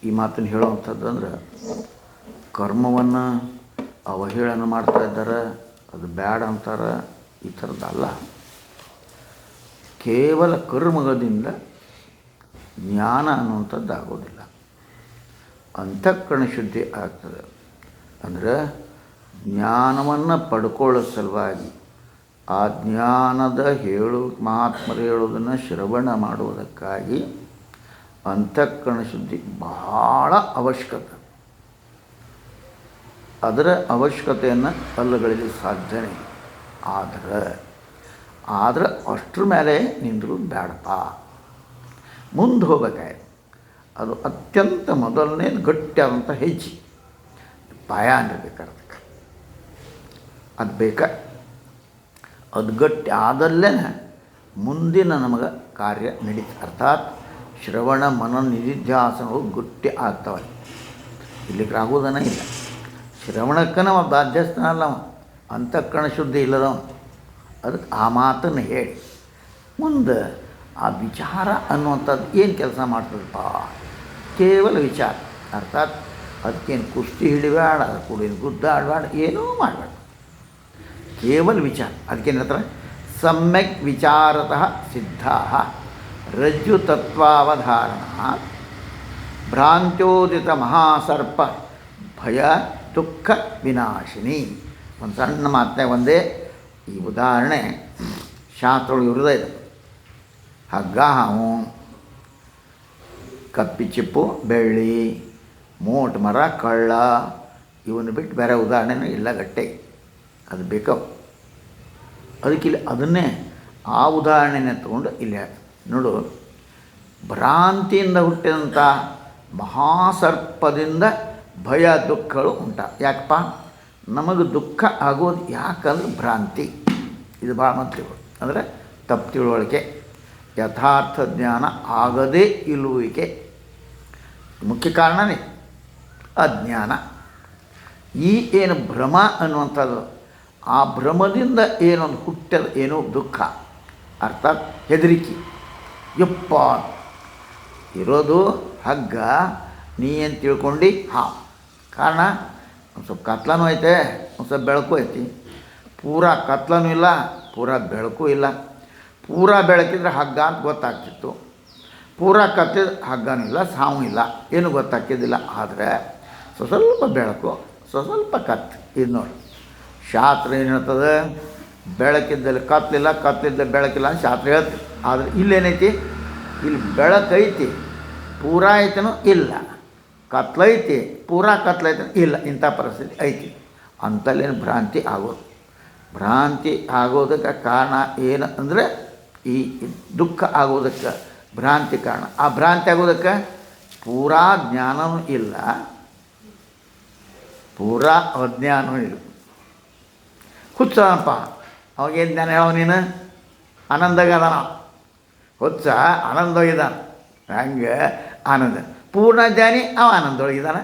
ಈ ಮಾತನ್ನು ಹೇಳುವಂಥದ್ದು ಅಂದ್ರೆ ಕರ್ಮವನ್ನು ಅವಹೇಳನ ಮಾಡ್ತಾ ಇದ್ದಾರೆ, ಅದು ಬ್ಯಾಡ ಅಂತಾರೆ, ಈ ಥರದ್ದಲ್ಲ. ಕೇವಲ ಕರ್ಮದಿಂದ ಜ್ಞಾನ ಅನ್ನುವಂಥದ್ದು ಆಗೋದಿಲ್ಲ. ಅಂತಃಕರಣ ಶುದ್ಧಿ ಆಗ್ತದೆ. ಅಂದರೆ ಜ್ಞಾನವನ್ನು ಪಡ್ಕೊಳ್ಳೋ ಸಲುವಾಗಿ ಆ ಜ್ಞಾನದ ಮಹಾತ್ಮರು ಹೇಳೋದನ್ನು ಶ್ರವಣ ಮಾಡುವುದಕ್ಕಾಗಿ ಅಂತಃಕರಣ ಶುದ್ಧಿ ಬಹಳ ಅವಶ್ಯಕತೆ. ಅದರ ಅವಶ್ಯಕತೆಯನ್ನು ಅಲ್ಲಗಳಲ್ಲಿ ಸಾಧ್ಯನೇ. ಆದರೆ ಅಷ್ಟ್ರ ಮೇಲೆ ನಿಂದರು ಬೇಡಪ್ಪ, ಮುಂದೆ ಹೋಗ್ಬೇಕಾಯ್ತು. ಅದು ಅತ್ಯಂತ ಮೊದಲನೇ ಗಟ್ಟಿಯಾದಂಥ ಹೆಜ್ಜೆ, ಪಾಯ ಅನ್ನಬೇಕದಕ್ಕೆ. ಅದು ಅದು ಗಟ್ಟಿ ಆದಲ್ಲೇ ಮುಂದಿನ ನಮಗೆ ಕಾರ್ಯ ನಡೀತು. ಅರ್ಥಾತ್ ಶ್ರವಣ ಮನ ನಿಧಿಧ್ಯಾಸನವು ಗಟ್ಟಿ ಆಗ್ತವೆ. ಇಲ್ಲಿಗೆ ಆಗೋದನೇ ಇಲ್ಲ. ಶ್ರವಣಕ್ಕೆ ನಾವು ಬಾಧ್ಯಸ್ಥನ ಅಲ್ಲವ, ಅಂತಃಕರಣ ಶುದ್ಧಿ ಇಲ್ಲದವ. ಅದಕ್ಕೆ ಆ ಮಾತನ್ನು ಹೇಳಿ ಮುಂದೆ ಆ ವಿಚಾರ ಅನ್ನುವಂಥದ್ದು ಏನು ಕೆಲಸ ಮಾಡ್ತದಪ್ಪ? ಕೇವಲ ವಿಚಾರ. ಅರ್ಥಾತ್ ಅದಕ್ಕೇನು ಕುಸ್ತಿ ಹಿಡಿಬೇಡ, ಅದು ಕೂಡ ಗುದ್ದಾಡಬೇಡ, ಏನೂ ಮಾಡಬೇಡ, ಕೇವಲ ವಿಚಾರ. ಅದಕ್ಕೇನು ಹೇಳ್ತಾರೆ? ಸಮ್ಯಕ್ ವಿಚಾರತಃ ಸಿದ್ಧಾ ರಜ್ಜು ತತ್ವಾವಧಾರಣ ಭ್ರಾಂತ್ಯೋದಿತ ಮಹಾಸರ್ಪ ಭಯ ದುಃಖ ವಿನಾಶಿನಿ. ಒಂದು ಸಣ್ಣ ಮಾತನಾಗ ಒಂದೇ ಈ ಉದಾಹರಣೆ ಶಾಸ್ತ್ರಗಳು ಇರೋದೇ ಇದೆ. ಹಗ್ಗ, ಹಾವು, ಕಪ್ಪಿ ಚಿಪ್ಪು, ಬೆಳ್ಳಿ, ಮೋಟ್ ಮರ, ಕಳ್ಳ, ಇವನ್ನು ಬಿಟ್ಟು ಬೇರೆ ಉದಾಹರಣೆನೂ ಇಲ್ಲ. ಗಟ್ಟೆ ಅದು ಬೇಕವು. ಅದಕ್ಕಿಲ್ಲಿ ಅದನ್ನೇ ಆ ಉದಾಹರಣೆನೇ ತಗೊಂಡು ಇಲ್ಲಿ ನೋಡು. ಭ್ರಾಂತಿಯಿಂದ ಹುಟ್ಟಿದಂಥ ಮಹಾಸರ್ಪದಿಂದ ಭಯ ದುಃಖಗಳು ಯಾಕಪ್ಪ? ನಮಗೆ ದುಃಖ ಆಗೋದು ಯಾಕಂದ್ರೆ ಭ್ರಾಂತಿ. ಇದು ಭಾಳ ಮಂತ್ರಿಗಳು ಅಂದರೆ ತಪ್ಪು ತಿಳುವಳಿಕೆ, ಯಥಾರ್ಥ ಜ್ಞಾನ ಆಗದೇ ಇಲ್ಲುವಿಕೆ. ಮುಖ್ಯ ಕಾರಣನೇ ಅಜ್ಞಾನ. ಈ ಏನು ಭ್ರಮ ಅನ್ನುವಂಥದ್ದು, ಆ ಭ್ರಮದಿಂದ ಏನೊಂದು ಹುಟ್ಟದ ಏನೋ ದುಃಖ, ಅರ್ಥಾತ್ ಹೆದರಿಕೆ. ಯಪ್ಪ ಇರೋದು ಹಗ್ಗ, ನೀ ಏನು ತಿಳ್ಕೊಂಡು ಕಾರಣ ಒಂದು ಸ್ವಲ್ಪ ಕತ್ಲನೂ ಐತೆ, ಒಂದು ಸ್ವಲ್ಪ ಬೆಳಕು ಐತಿ. ಪೂರಾ ಕತ್ಲನೂ ಇಲ್ಲ, ಪೂರಾ ಬೆಳಕು ಇಲ್ಲ. ಪೂರಾ ಬೆಳಕಿದ್ರೆ ಹಗ್ಗ ಅಂತ ಗೊತ್ತಾಗ್ತಿತ್ತು. ಪೂರಾ ಕತ್ತಿದ ಹಗ್ಗನೂ ಇಲ್ಲ, ಸಾವು ಇಲ್ಲ, ಏನೂ ಗೊತ್ತಾಗ್ತಿದ್ದಿಲ್ಲ. ಆದರೆ ಸ್ವಲ್ಪ ಬೆಳಕು, ಸ್ವಲ್ಪ ಕತ್ತು. ಇದು ನೋಡಿ, ಶಾಸ್ತ್ರ ಏನು ಹೇಳ್ತದೆ? ಬೆಳಕಿದ್ದಲ್ಲಿ ಕತ್ತಲಿಲ್ಲ, ಕತ್ತಲಿದ್ದಲ್ಲಿ ಬೆಳಕಿಲ್ಲ ಅಂತ ಶಾಸ್ತ್ರ ಹೇಳ್ತೀವಿ. ಆದರೆ ಇಲ್ಲೇನೈತಿ? ಇಲ್ಲಿ ಬೆಳಕೈತಿ, ಪೂರಾ ಐತನೂ ಇಲ್ಲ, ಕತ್ಲೈತಿ, ಪೂರಾ ಕತ್ಲೈತನೂ ಇಲ್ಲ. ಇಂಥ ಪರಿಸ್ಥಿತಿ ಐತಿ. ಅಂತಲ್ಲೇನು ಭ್ರಾಂತಿ ಆಗೋದು. ಭ್ರಾಂತಿ ಆಗೋದಕ್ಕೆ ಕಾರಣ ಏನು ಅಂದರೆ ಈ ದುಃಖ ಆಗೋದಕ್ಕೆ ಭ್ರಾಂತಿ ಕಾರಣ. ಆ ಭ್ರಾಂತಿ ಆಗೋದಕ್ಕೆ ಪೂರಾ ಜ್ಞಾನವೂ ಇಲ್ಲ, ಪೂರಾ ಅಜ್ಞಾನವೂ ಇಲ್ಲ. ಹುಚ್ಚನಪ್ಪ, ಅವಾಗೇನು ಜ್ಞಾನ ಹೇಳೋ ನೀನು? ಆನಂದಾಗ ಅದಾನ ಹುಚ್ಚ, ಆನಂದವಾಗಿದ್ದಾನೆ. ಹಂಗೆ ಆನಂದ ಪೂರ್ಣ ಜ್ಞಾನಿ ಅವ ಆನಂದೊಳಗಿದ್ದಾನೆ.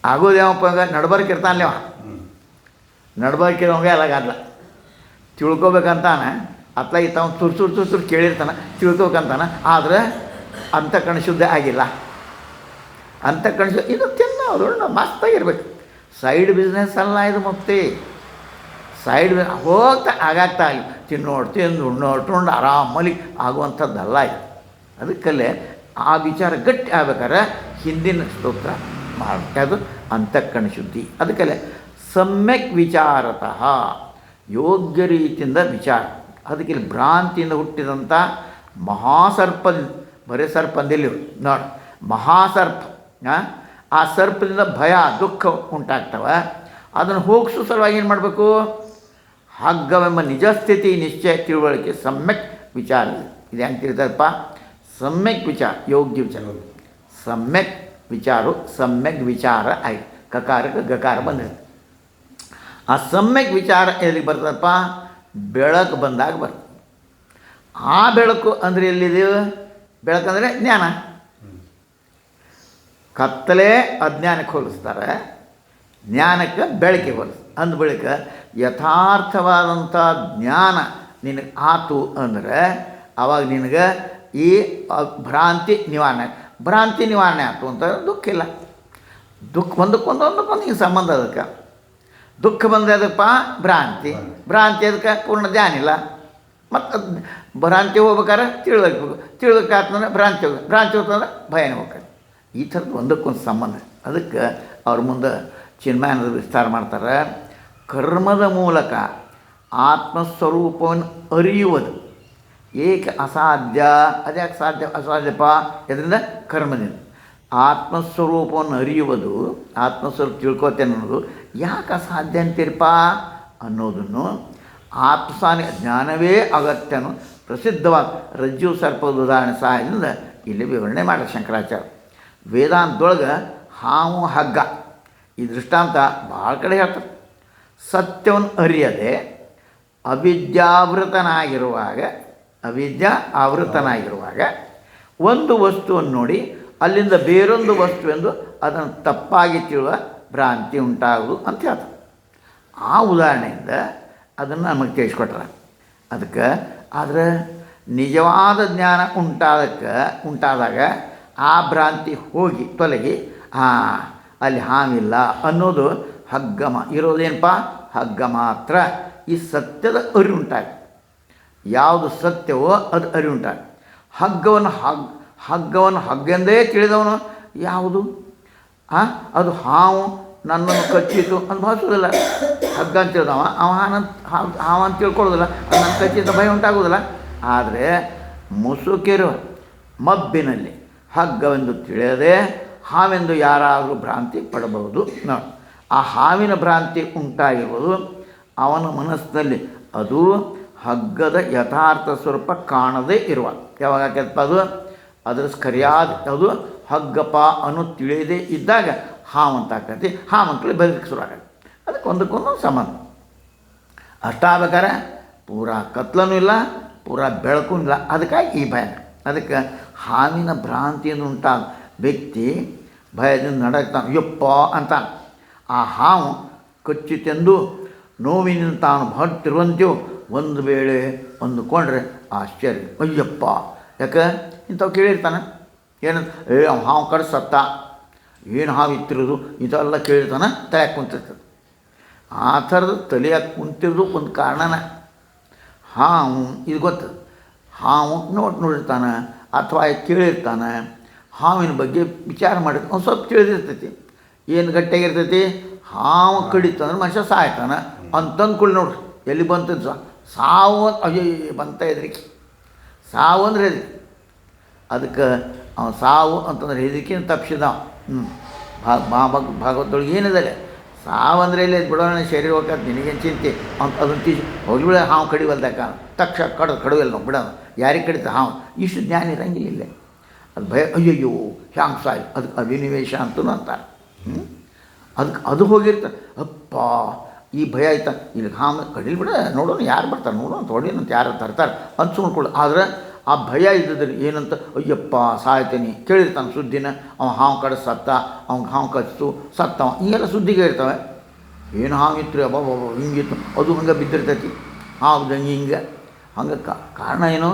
ಆಗೋದು ಯಾವಪ್ಪ? ನಡ್ಬರ್ಕಿರ್ತಾನಲ್ಲ ಅವ, ನಡ್ಬರ್ಕಿರೋಂಗೆ ಅಲ್ಲಾಗಲ್ಲ. ತಿಳ್ಕೊಬೇಕಂತಾನೆ ಅತ್ಲಾಗಿತ್ತ ಅವ್ನು ತುರ್ಸುರು ಕೇಳಿರ್ತಾನೆ, ತಿಳ್ಕೊಬೇಕಂತಾನೆ. ಆದರೆ ಅಂತಃಕರಣ ಶುದ್ಧ ಆಗಿಲ್ಲ. ಅಂತಃಕರಣ ಶುದ್ಧ ಇದು ತಿನ್ನೋದು ಮಸ್ತಾಗಿರ್ಬೇಕು. ಸೈಡ್ ಬಿಸ್ನೆಸ್ ಅಲ್ಲ ಇದು. ಮುಕ್ತಿ ಸೈಡ್ ಹೋಗ್ತಾ ಆಗಾಗ್ತಾ ಇಲ್ಲ. ತಿಂದು ಉಣ್ಣು ಆರಾಮಲ್ಲಿ ಆಗುವಂಥದ್ದಲ್ಲ ಇದು. ಅದಕ್ಕಲ್ಲೇ ಆ ವಿಚಾರ ಗಟ್ಟಿ ಆಗ್ಬೇಕಾದ್ರೆ ಹಿಂದಿನ ಸ್ತೋತ್ರ ಅದು ಅಂತಃಕರಣ ಶುದ್ಧಿ. ಅದಕ್ಕಲ್ಲೇ ಸಮ್ಯಕ್ ವಿಚಾರತಃ ಯೋಗ್ಯ ರೀತಿಯಿಂದ ವಿಚಾರ. ಅದಕ್ಕಿಲ್ಲಿ ಭ್ರಾಂತಿಯಿಂದ ಹುಟ್ಟಿದಂಥ ಮಹಾಸರ್ಪದಿಂದ, ಬರೀ ಸರ್ಪ ಅಂದಿಲ್ಲ ನೋಡಿ, ಮಹಾಸರ್ಪ. ಆ ಸರ್ಪದಿಂದ ಭಯ ದುಃಖ ಉಂಟಾಗ್ತವೆ. ಅದನ್ನು ಹೋಗಿಸೋ ಸಲುವಾಗಿ ಏನು ಮಾಡಬೇಕು? ಹಗ್ಗವೆಂಬ ನಿಜ ಸ್ಥಿತಿ ನಿಶ್ಚಯ ತಿಳುವಳಿಕೆ ಸಮ್ಯಕ್ ವಿಚಾರ. ಇದು ಹೆಂಗೆ ತಿಳ್ತಾರಪ್ಪ? ಸಮ್ಯಕ್ ವಿಚಾರ, ಯೋಗ್ಯ ವಿಚಾರ. ಸಮ್ಯಕ್ ವಿಚಾರ, ಸಮ್ಯಕ್ ವಿಚಾರ ಆಯ್ತು. ಕಕಾರಕ್ಕೆ ಗಕಾರ ಬಂದಿದೆ. ಆ ಸಮ್ಯಕ್ ವಿಚಾರ ಎಲ್ಲಿಗೆ ಬರ್ತದಪ್ಪ? ಬೆಳಕು ಬಂದಾಗ ಬರ್ತದೆ. ಆ ಬೆಳಕು ಅಂದರೆ ಎಲ್ಲಿದೆಯೋ? ಬೆಳಕಂದರೆ ಜ್ಞಾನ. ಕತ್ತಲೆ ಅಜ್ಞಾನಕ್ಕೆ ಹೋಲಿಸ್ತಾರೆ, ಜ್ಞಾನಕ್ಕೆ ಬೆಳಕಿಗೆ ಹೋಲಿಸ್ತಾರೆ. ಅಂದ ಬಳಿಕ ಯಥಾರ್ಥವಾದಂಥ ಜ್ಞಾನ ನಿನಗೆ ಆತು ಅಂದರೆ ಆವಾಗ ನಿನಗೆ ಈ ಭ್ರಾಂತಿ ನಿವಾರಣೆ. ಭ್ರಾಂತಿ ನಿವಾರಣೆ ಆಯ್ತು ಅಂತ ದುಃಖ ಇಲ್ಲ. ದುಃಖ ಒಂದಕ್ಕೊಂದು ಹಿಂಗೆ ಸಂಬಂಧ ಅದಕ್ಕೆ. ದುಃಖ ಬಂದರೆ ಅದಕ್ಕೆ ಭ್ರಾಂತಿ, ಭ್ರಾಂತಿ ಅದಕ್ಕೆ ಪೂರ್ಣ ಧ್ಯಾನ ಇಲ್ಲ. ಮತ್ತು ಭ್ರಾಂತಿ ಹೋಗ್ಬೇಕಾದ್ರೆ ತಿಳ್ಬೇಕು ಆತ್ಮಂದ್ರೆ ಭ್ರಾಂತಿ ಹೋಗ್ತಂದ್ರೆ ಭಯನೇ ಹೋಗ್ತದೆ. ಈ ಥರದ್ದು ಒಂದಕ್ಕೊಂದು ಸಂಬಂಧ. ಅದಕ್ಕೆ ಅವ್ರ ಮುಂದೆ ಚಿನ್ಮಯನದ ವಿಸ್ತಾರ ಮಾಡ್ತಾರೆ. ಕರ್ಮದ ಮೂಲಕ ಆತ್ಮಸ್ವರೂಪವನ್ನು ಅರಿಯುವುದು ಏಕ ಅಸಾಧ್ಯ. ಅದ್ಯಾಕೆ ಅಸಾಧ್ಯಪ್ಪ? ಇದರಿಂದ ಕರ್ಮದಿಂದ ಆತ್ಮಸ್ವರೂಪವನ್ನು ಅರಿಯುವುದು, ಆತ್ಮಸ್ವರೂಪ ತಿಳ್ಕೊತೇನೆ ಅನ್ನೋದು ಯಾಕೆ ಅಸಾಧ್ಯ ಅಂತೀರಪ್ಪ ಅನ್ನೋದನ್ನು ಜ್ಞಾನವೇ ಅಗತ್ಯನು ಪ್ರಸಿದ್ಧವಾದ ರಜ್ಜು ಸರ್ಪದ ಉದಾಹರಣೆ ಸಹಾಯದಿಂದ ಇಲ್ಲಿ ವಿವರಣೆ ಮಾಡಿ ಶಂಕರಾಚಾರ್ಯ. ವೇದಾಂತದೊಳಗೆ ಹಾವು ಹಗ್ಗ ಈ ದೃಷ್ಟಾಂತ ಭಾಳ ಕಡೆ ಹೇಳ್ತಾರೆ. ಸತ್ಯವನ್ನು ಅರಿಯದೆ ಆವೃತನಾಗಿರುವಾಗ ಒಂದು ವಸ್ತುವನ್ನು ನೋಡಿ ಅಲ್ಲಿಂದ ಬೇರೊಂದು ವಸ್ತುವೆಂದು ಅದನ್ನು ತಪ್ಪಾಗಿ ತಿಳುವ ಭ್ರಾಂತಿ ಉಂಟಾಗುವುದು ಅಂತ ಹೇಳ್ತಾರೆ. ಆ ಉದಾಹರಣೆಯಿಂದ ಅದನ್ನು ನಮಗೆ ತಿಳಿಸ್ಕೊಟ್ರ. ಅದಕ್ಕೆ ಆದರೆ ನಿಜವಾದ ಜ್ಞಾನ ಉಂಟಾದಾಗ ಆ ಭ್ರಾಂತಿ ಹೋಗಿ ತೊಲಗಿ ಅಲ್ಲಿ ಹಾವಿಲ್ಲ ಅನ್ನೋದು ಇರೋದೇನಪ್ಪ ಹಗ್ಗ ಮಾತ್ರ. ಈ ಸತ್ಯದ ಅರಿವು ಉಂಟಾಗಿ ಯಾವುದು ಸತ್ಯವೋ ಅದು ಅರಿವು ಉಂಟಾಗಿ ಹಗ್ಗವನ್ನು ಹಗ್ಗೆಂದೇ ತಿಳಿದವನು ಯಾವುದು? ಅದು ಹಾವು ನನ್ನನ್ನು ಕಚ್ಚಿತು ಅಂತ ಭಾವಿಸೋದಿಲ್ಲ. ಹಗ್ಗ ಅಂತ ತಿಳಿದವ ಹಾವು ಅಂತ ತಿಳ್ಕೊಳ್ಳೋದಿಲ್ಲ, ಅದು ನನ್ನ ಕಚ್ಚಿದ ಭಯ ಉಂಟಾಗೋದಿಲ್ಲ. ಆದರೆ ಮುಸುಕಿರುವ ಮಬ್ಬಿನಲ್ಲಿ ಹಗ್ಗವೆಂದು ತಿಳಿಯದೆ ಹಾವೆಂದು ಯಾರಾದರೂ ಭ್ರಾಂತಿ ಪಡಬಹುದು. ನೋಡಿ, ಆ ಹಾವಿನ ಭ್ರಾಂತಿ ಉಂಟಾಗಿರುವುದು ಅವನ ಮನಸ್ಸಿನಲ್ಲಿ ಅದು ಹಗ್ಗದ ಯಥಾರ್ಥ ಸ್ವರೂಪ ಕಾಣದೇ ಇರುವ. ಯಾವಾಗ ಆಕೈತಪ್ಪ ಅದರ ಸರಿಯಾದ ಅದು ಹಗ್ಗಪ್ಪ ಅನ್ನೋ ತಿಳಿಯದೇ ಇದ್ದಾಗ ಹಾವಂತ ಆಕೈತಿ. ಹಾವಂತಲೇ ಬದುಕಕ್ಕೆ ಶುರು ಆಗತ್ತೆ. ಅದಕ್ಕೆ ಒಂದಕ್ಕೊಂದು ಸಂಬಂಧ. ಅಷ್ಟಾಗಬೇಕಾರೆ ಪೂರಾ ಕತ್ಲನೂ ಇಲ್ಲ, ಪೂರಾ ಬೆಳಕೂ ಇಲ್ಲ. ಅದಕ್ಕಾಗಿ ಈ ಭಯ. ಅದಕ್ಕೆ ಹಾವಿನ ಭ್ರಾಂತಿಯನ್ನು ಉಂಟಾದ ವ್ಯಕ್ತಿ ಭಯದಿಂದ ನಡಕ್ತಾನೆ, ಯಪ್ಪ ಅಂತ. ಆ ಹಾವು ಕಚ್ಚಿತೆಂದು ನೋವಿನಿಂದ ತಾನು ಹೊರಟಿರುವಂತೆಯೋ ಒಂದು ವೇಳೆ ಅಂದುಕೊಂಡ್ರೆ ಆಶ್ಚರ್ಯ. ಅಯ್ಯಪ್ಪ, ಯಾಕೆ ಇಂಥವು ಕೇಳಿರ್ತಾನೆ. ಏನಂತ ಹಾವು ಕಡೆ ಸತ್ತ, ಏನು ಹಾವು ಇತ್ತಿರೋದು ಇದೆಲ್ಲ ಕೇಳಿರ್ತಾನೆ. ತಲೆಯಾಗಿ ಕುಂತಿರ್ತದೆ. ಆ ಥರದ ತಲೆಯಾಗಿ ಕುಂತಿರೋದು ಒಂದು ಕಾರಣನ. ಹಾವು ಇದು ಗೊತ್ತದು. ಹಾವು ನೋಡಿರ್ತಾನೆ ಅಥವಾ ಕೇಳಿರ್ತಾನೆ. ಹಾವಿನ ಬಗ್ಗೆ ವಿಚಾರ ಮಾಡಿರ್ತಾನೆ. ಒಂದು ಸ್ವಲ್ಪ ತಿಳಿದಿರ್ತೈತಿ. ಏನು ಗಟ್ಟಿಯಾಗಿರ್ತೈತಿ? ಹಾವು ಕಡಿತಂದ್ರೆ ಮನುಷ್ಯ ಸಾಯ್ತಾನೆ ಅಂತಂದ್ಕೊಳ್ಳಿ. ನೋಡ್ರಿ ಎಲ್ಲಿ ಬಂತದ್ದು ಸಾವು. ಅಯ್ಯೋ ಬಂತ ಹೆದರಿಕೆ. ಸಾವು ಅಂದರೆ ಹೆದರಿಕೆ. ಅದಕ್ಕೆ ಅವನು ಸಾವು ಅಂತಂದ್ರೆ ಹೆದರಿಕೆನ ತಪ್ಪಿಸಿದ. ಭಾಗವತದೊಳಗೆ ಏನಿದೆ? ಸಾವು ಅಂದರೆ ಇಲ್ಲಿ ಬಿಡೋಣ, ಶರೀರ ಹೋಗ್ತದೆ, ನಿನಗೇನು ಚಿಂತೆ ಅಂತ ಅದನ್ನು ಹೋಗಿ ಬಿಡ. ಹಾವು ಕಡಿವಲ್ದಾಕ ತಕ್ಷಣ ಕಡುವಲ್ಲ ನಾವು ಬಿಡೋಣ. ಯಾರಿಗೆ ಕಡಿತ ಹಾವು? ಇಷ್ಟು ಜ್ಞಾನ ಇರಂಗಿಲ್ಲ ಇಲ್ಲೇ. ಅದು ಭಯ. ಅಯ್ಯಯ್ಯೋ ಹ್ಯಾಂಗೆ ಸಾಯಿ, ಅದಕ್ಕೆ ಅಭಿನಿವೇಶ ಅಂತಲೂ ಅಂತಾರೆ. ಅದು ಹೋಗಿರ್ತಾರೆ. ಅಪ್ಪ ಈ ಭಯ ಆಯ್ತಾ, ಇಲ್ಲಿ ಹಾವು ಕಡಿಲ್ ಬಿಡ, ನೋಡೋಣ ಯಾರು ಬರ್ತಾರೆ, ನೋಡೋಣ ತೊಡಿನಂತ ಯಾರು ತರ್ತಾರೆ ಅಂತ ಸುಣ್ಕೊಳ್ಳಿ. ಆದರೆ ಆ ಭಯ ಇದ್ದಿದ್ರೆ ಏನಂತ, ಅಯ್ಯಪ್ಪ ಸಾಯ್ತೀನಿ ಕೇಳಿರ್ತಾನೆ ಸುದ್ದಿನ. ಅವ ಹಾವು ಕಡೆ ಸತ್ತ, ಅವ್ನಿಗೆ ಹಾವು ಕಚ್ಚಿತು ಸತ್ತವ, ಹಿಂಗೆಲ್ಲ ಸುದ್ದಿಗೆ ಇರ್ತವೆ. ಏನು ಹಾವು ಇತ್ತು ಅಬ್ಬ ಹಿಂಗಿತ್ತು, ಅದು ಹಂಗೆ ಬಿದ್ದಿರ್ತೈತಿ ಹಾವು ಹಿಂಗೆ. ಹಂಗೆ ಕಾರಣ ಏನು?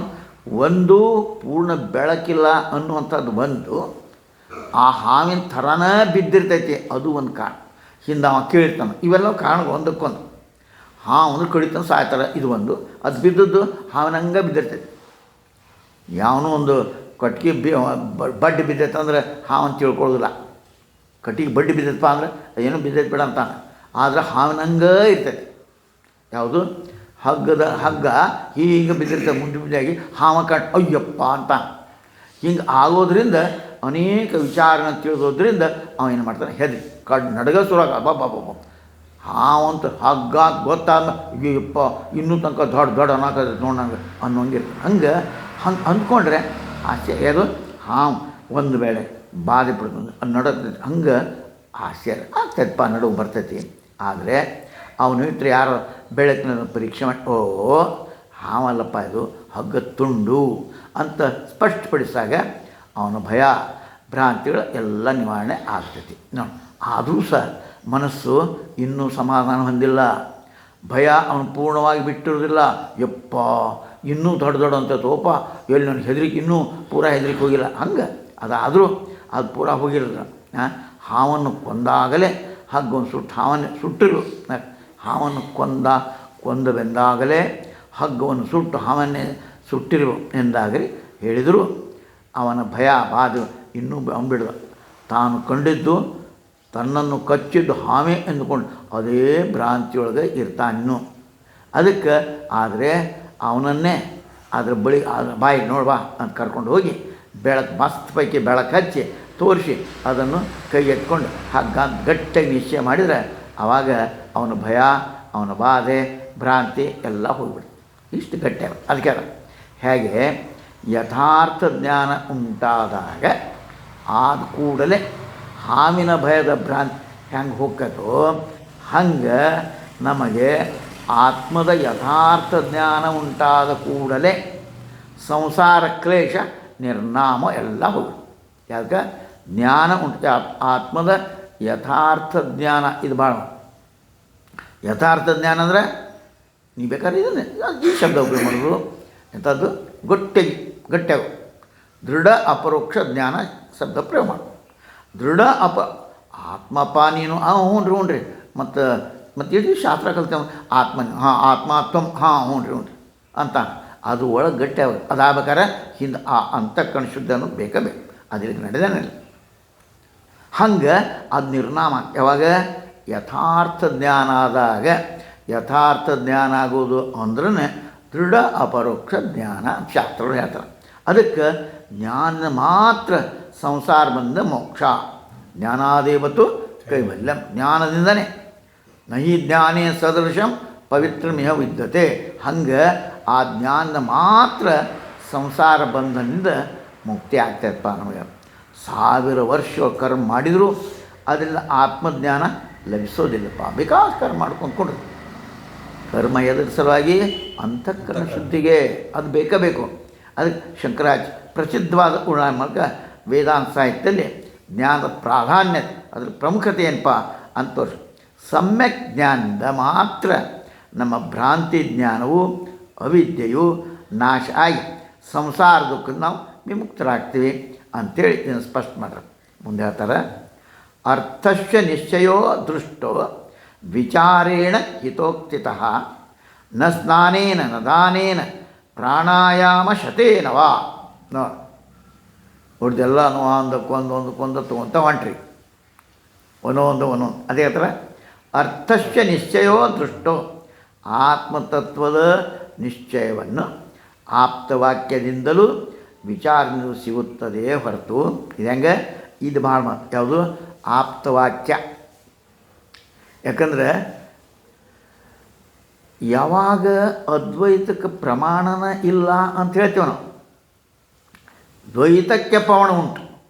ಒಂದು ಪೂರ್ಣ ಬೆಳಕಿಲ್ಲ ಅನ್ನುವಂಥದ್ದು ಬಂದು ಆ ಹಾವಿನ ಥರನೇ ಬಿದ್ದಿರ್ತೈತಿ, ಅದು ಒಂದು ಕಾರಣ. ಹಿಂದೆ ಅವ ಕೇಳಿರ್ತಾನೆ. ಇವೆಲ್ಲ ಕಾರಣ ಒಂದಕ್ಕೊಂದು. ಹಾವು ಕಡಿತಾನೆ ಸಾಯ್ತಾರೆ, ಇದು ಒಂದು. ಅದು ಬಿದ್ದದ್ದು ಹಾವಿನಂಗೆ ಬಿದ್ದಿರ್ತೈತಿ. ಯಾವನೋ ಒಂದು ಕಟ್ಗೆ ಬಡ್ಡಿ ಬಿದ್ದೈತೆ ಅಂದರೆ ಹಾವಂತ ತಿಳ್ಕೊಳ್ಳೋದಿಲ್ಲ. ಕಟ್ಟಿಗೆ ಬಡ್ಡಿ ಬಿದ್ದೈತಪ್ಪ ಅಂದರೆ ಏನೋ ಬಿದ್ದೈತೆ ಬೇಡ ಅಂತಾನೆ. ಆದರೆ ಹಾವಿನಂಗೆ ಇರ್ತೈತಿ. ಯಾವುದು? ಹಗ್ಗ ಹೀಗೆ ಬಿದ್ದಿರ್ತದೆ ಮುಂದಾಗಿ ಹಾವ ಕಟ್ ಅಯ್ಯಪ್ಪ ಅಂತ. ಹಿಂಗೆ ಆಗೋದ್ರಿಂದ ಅನೇಕ ವಿಚಾರನ ತಿಳಿದೋದ್ರಿಂದ ಅವ ಏನು ಮಾಡ್ತಾನೆ, ಹೆದರಿ ನಡಗ ಸುರಾಗ ಬಾಬಾ ಹಾವಂತ ಹಗ್ಗ ಗೊತ್ತಾದ ಅಯ್ಯಪ್ಪ ಇನ್ನೂ ತನಕ ದೊಡ್ಡ ಅನ್ನೋಕೆ ನೋಡಂಗೆ ಅನ್ನೋಂಗಿರ್ತದೆ. ಹಂಗೆ ಅಂದ್ಕೊಂಡ್ರೆ ಆಶ್ಚರ್ಯ. ಅದು ಹಾವು ಒಂದು ವೇಳೆ ಬಾಧೆ ಪಡ್ಕೊಂಡು ನಡತೈತಿ, ಹಂಗೆ ಆಶ್ಚರ್ಯ ಆಗ್ತೈತಪ್ಪ, ನಡುವು ಬರ್ತೈತಿ. ಆದರೆ ಅವನು ಇಟ್ಟರೆ ಯಾರೋ ಬೆಳಕಿನ ಪರೀಕ್ಷೆ ಮಾಡಿ ಹಾವಲ್ಲಪ್ಪ ಇದು ಹಗ್ಗ ತುಂಡು ಅಂತ ಸ್ಪಷ್ಟಪಡಿಸಿದಾಗ ಅವನ ಭಯ ಭ್ರಾಂತಿಗಳು ಎಲ್ಲ ನಿವಾರಣೆ ಆಗ್ತೈತಿ. ನೋಡಿ, ಆದರೂ ಸಹ ಮನಸ್ಸು ಇನ್ನೂ ಸಮಾಧಾನ ಹೊಂದಿಲ್ಲ. ಭಯ ಅವನು ಪೂರ್ಣವಾಗಿ ಬಿಟ್ಟಿರೋದಿಲ್ಲ. ಯಪ್ಪ ಇನ್ನೂ ದೊಡ್ಡ ಅಂತ ತೋಪ ಎಲ್ಲಿ ನನಗೆ ಹೆದರಿಕೆ ಇನ್ನೂ ಪೂರಾ ಹೆದರಿಕೆ ಹೋಗಿಲ್ಲ. ಹಂಗೆ ಅದಾದರೂ ಅದು ಪೂರ ಹೋಗಿರೋದು. ಹಾವನ್ನು ಕೊಂದಾಗಲೇ ಹಗ್ಗವನ್ನು ಹಾವನ್ನು ಸುಟ್ಟಿರು. ಹಾವನ್ನು ಕೊಂದವೆಂದಾಗಲೇ ಹಗ್ಗವನ್ನು ಸುಟ್ಟು ಹಾವನ್ನೇ ಸುಟ್ಟಿರು ಎಂದಾಗಲಿ ಹೇಳಿದರು. ಅವನ ಭಯ ಬಾಧೆ ಇನ್ನೂ ಅಂಬಿಡ್ದ. ತಾನು ಕಂಡಿದ್ದು ತನ್ನನ್ನು ಕಚ್ಚಿದ್ದು ಹಾವೇ ಎಂದುಕೊಂಡು ಅದೇ ಭ್ರಾಂತಿಯೊಳಗೆ ಇರ್ತಾನಿನ್ನು. ಅದಕ್ಕೆ ಆದರೆ ಅವನನ್ನೇ ಅದ್ರ ಬಳಿ ಬಾಯಿ ನೋಡ್ಬಾ ಅಂತ ಕರ್ಕೊಂಡು ಹೋಗಿ ಮಸ್ತ್ ಪೈಕಿ ಬೆಳಕು ಹಚ್ಚಿ ತೋರಿಸಿ ಅದನ್ನು ಕೈ ಎತ್ಕೊಂಡು ಹಗ್ಗ ಗಟ್ಟಿಯಾಗಿ ನಿಶ್ಚಯ ಮಾಡಿದರೆ ಆವಾಗ ಅವನ ಭಯ, ಅವನ ಬಾಧೆ, ಭ್ರಾಂತಿ ಎಲ್ಲ ಹೋಗ್ಬಿಡ್ತು. ಇಷ್ಟು ಗಟ್ಟಿಯಾಗ ಅದಕ್ಕೆ ಹೇಗೆ ಯಥಾರ್ಥ ಜ್ಞಾನ ಉಂಟಾದಾಗ ಆದ ಕೂಡಲೇ ಹಾವಿನ ಭಯದ ಭ್ರಾಂತಿ ಹೆಂಗೆ ಹೋಗ್ತೋ ಹಂಗೆ ನಮಗೆ ಆತ್ಮದ ಯಥಾರ್ಥ ಜ್ಞಾನ ಉಂಟಾದ ಕೂಡಲೇ ಸಂಸಾರ ಕ್ಲೇಶ ನಿರ್ನಾಮ ಎಲ್ಲ ಹೋಗುತ್ತೆ. ಯಾಕೆ ಜ್ಞಾನ ಆತ್ಮದ ಯಥಾರ್ಥ ಜ್ಞಾನ ಇದು ಭಾಳ ಯಥಾರ್ಥ ಜ್ಞಾನ ಅಂದರೆ ನೀವು ಬೇಕಾದ್ರೆ ಇದನ್ನೇ ಈ ಶಬ್ದ ಉಪಯೋಗ ಮಾಡೋದು ಎಂಥದ್ದು ಗಟ್ಟಿಯಾಗ ದೃಢ ಅಪರೋಕ್ಷ ಜ್ಞಾನ ಶಬ್ದ ಪ್ರಯೋಗ ಮಾಡೋದು. ದೃಢ ಆತ್ಮಪ್ಪ ನೀನು ಹ್ಞೂ ರೀ ಮತ್ತು ಇಡೀ ಶಾಸ್ತ್ರ ಕಲ್ತ ಆತ್ಮಾತ್ಮ ಹ್ಞೂ ರೀ ಅಂತ ಅದು ಒಳಗೆ ಗಟ್ಟಿಯಾಗ ಅದಾಗಬೇಕಾರೆ ಹಿಂದೆ ಆ ಅಂತಃಕರಣ ಶುದ್ಧ ಅನ್ನೋದು ಬೇಕು ಅದಕ್ಕೆ ನಡೆದೇನಿಲ್ಲ. ಹಂಗೆ ಅದು ನಿರ್ನಾಮ ಯಾವಾಗ ಯಥಾರ್ಥ ಜ್ಞಾನ ಆದಾಗ. ಯಥಾರ್ಥ ಜ್ಞಾನ ಆಗೋದು ಅಂದ್ರೆ ದೃಢ ಅಪರೋಕ್ಷ ಜ್ಞಾನ ಶಾಸ್ತ್ರಗಳು ಹೇಳ್ತಾರೆ. ಅದಕ್ಕೆ ಜ್ಞಾನ ಮಾತ್ರ ಸಂಸಾರ ಬಂದ ಮೋಕ್ಷ. ಜ್ಞಾನಾದೇವತ್ತು ಕೈವಲ್ಯಂ, ಜ್ಞಾನದಿಂದನೇ. ನಹಿ ಜ್ಞಾನೇ ಸದೃಶಂ ಪವಿತ್ರಮಿಹ ವಿದ್ಯತೆ. ಹಂಗೆ ಆ ಜ್ಞಾನದ ಮಾತ್ರ ಸಂಸಾರ ಬಂಧನದಿಂದ ಮುಕ್ತಿ ಆಗ್ತಾಯಿತ್ತಪ್ಪ. ನಮಗೆ 1000 ವರ್ಷ ಕರ್ಮ ಮಾಡಿದರೂ ಅದರಿಂದ ಆತ್ಮಜ್ಞಾನ ಲಭಿಸೋದಿಲ್ಲಪ್ಪ. ಬೇಕಾದ ಕರ್ಮ ಮಾಡ್ಕೊಂಡ್ಕೊಂಡ್ರು ಕರ್ಮ ಎದುರ ಸಲುವಾಗಿ ಅಂತಃಕರಣ ಶುದ್ಧಿಗೆ ಅದು ಬೇಕು. ಅದಕ್ಕೆ ಶಂಕರಾಚಾರ್ಯ ಪ್ರಸಿದ್ಧವಾದ ಮೂಲಕ ವೇದಾಂತ ಸಾಹಿತ್ಯದಲ್ಲಿ ಜ್ಞಾನದ ಪ್ರಾಧಾನ್ಯತೆ ಅದರ ಪ್ರಮುಖತೆ ಏನಪ್ಪ ಅಂತ ತೋರಿಸಿ. ಸಮ್ಯಕ್ ಜ್ಞಾನದಿಂದ ಮಾತ್ರ ನಮ್ಮ ಭ್ರಾಂತಿ ಜ್ಞಾನವು ಅವಿದ್ಯೆಯು ನಾಶ ಆಗಿ ಸಂಸಾರ ದುಃಖದ ನಾವು ವಿಮುಕ್ತರಾಗ್ತೀವಿ ಅಂಥೇಳಿ ಇದನ್ನು ಸ್ಪಷ್ಟ ಮಾಡ್ರೆ. ಮುಂದೆ ಹೇಳ್ತಾರೆ, ಅರ್ಥಶ್ಚ ನಿಶ್ಚಯೋ ದೃಷ್ಟೋ ವಿಚಾರೇಣ ಹಿತೋಕ್ತಿತಃ ನ ಸ್ನಾನೇನ ನ ದಾನೇನ ಪ್ರಾಣಾಯಾಮ ಶತೇನವಾ. ನೋಡಿದೆಲ್ಲ ಒಂದಕ್ಕೊಂದು ತೊಗೊಂತ ಹೊಂಟ್ರಿ ಒಂದೊಂದು ಅದೇ ಥರ ಅರ್ಥಶ್ಚ ನಿಶ್ಚಯೋ ದೃಷ್ಟೋ. ಆತ್ಮತತ್ವದ ನಿಶ್ಚಯವನ್ನು ಆಪ್ತವಾಕ್ಯದಿಂದಲೂ ವಿಚಾರದಿಂದ ಸಿಗುತ್ತದೆ ಹೊರತು ಇದು ಹೆಂಗೆ ಇದು ಭಾಳ ಮಾತು ಯಾವುದು ಆಪ್ತವಾಕ್ಯ. ಯಾಕಂದರೆ ಯಾವಾಗ ಅದ್ವೈತಕ್ಕೆ ಪ್ರಮಾಣನ ಇಲ್ಲ ಅಂತ ಹೇಳ್ತೀವಿ ನಾವು. ದ್ವೈತಕ್ಕೆ ಪವಣ ಉಂಟು,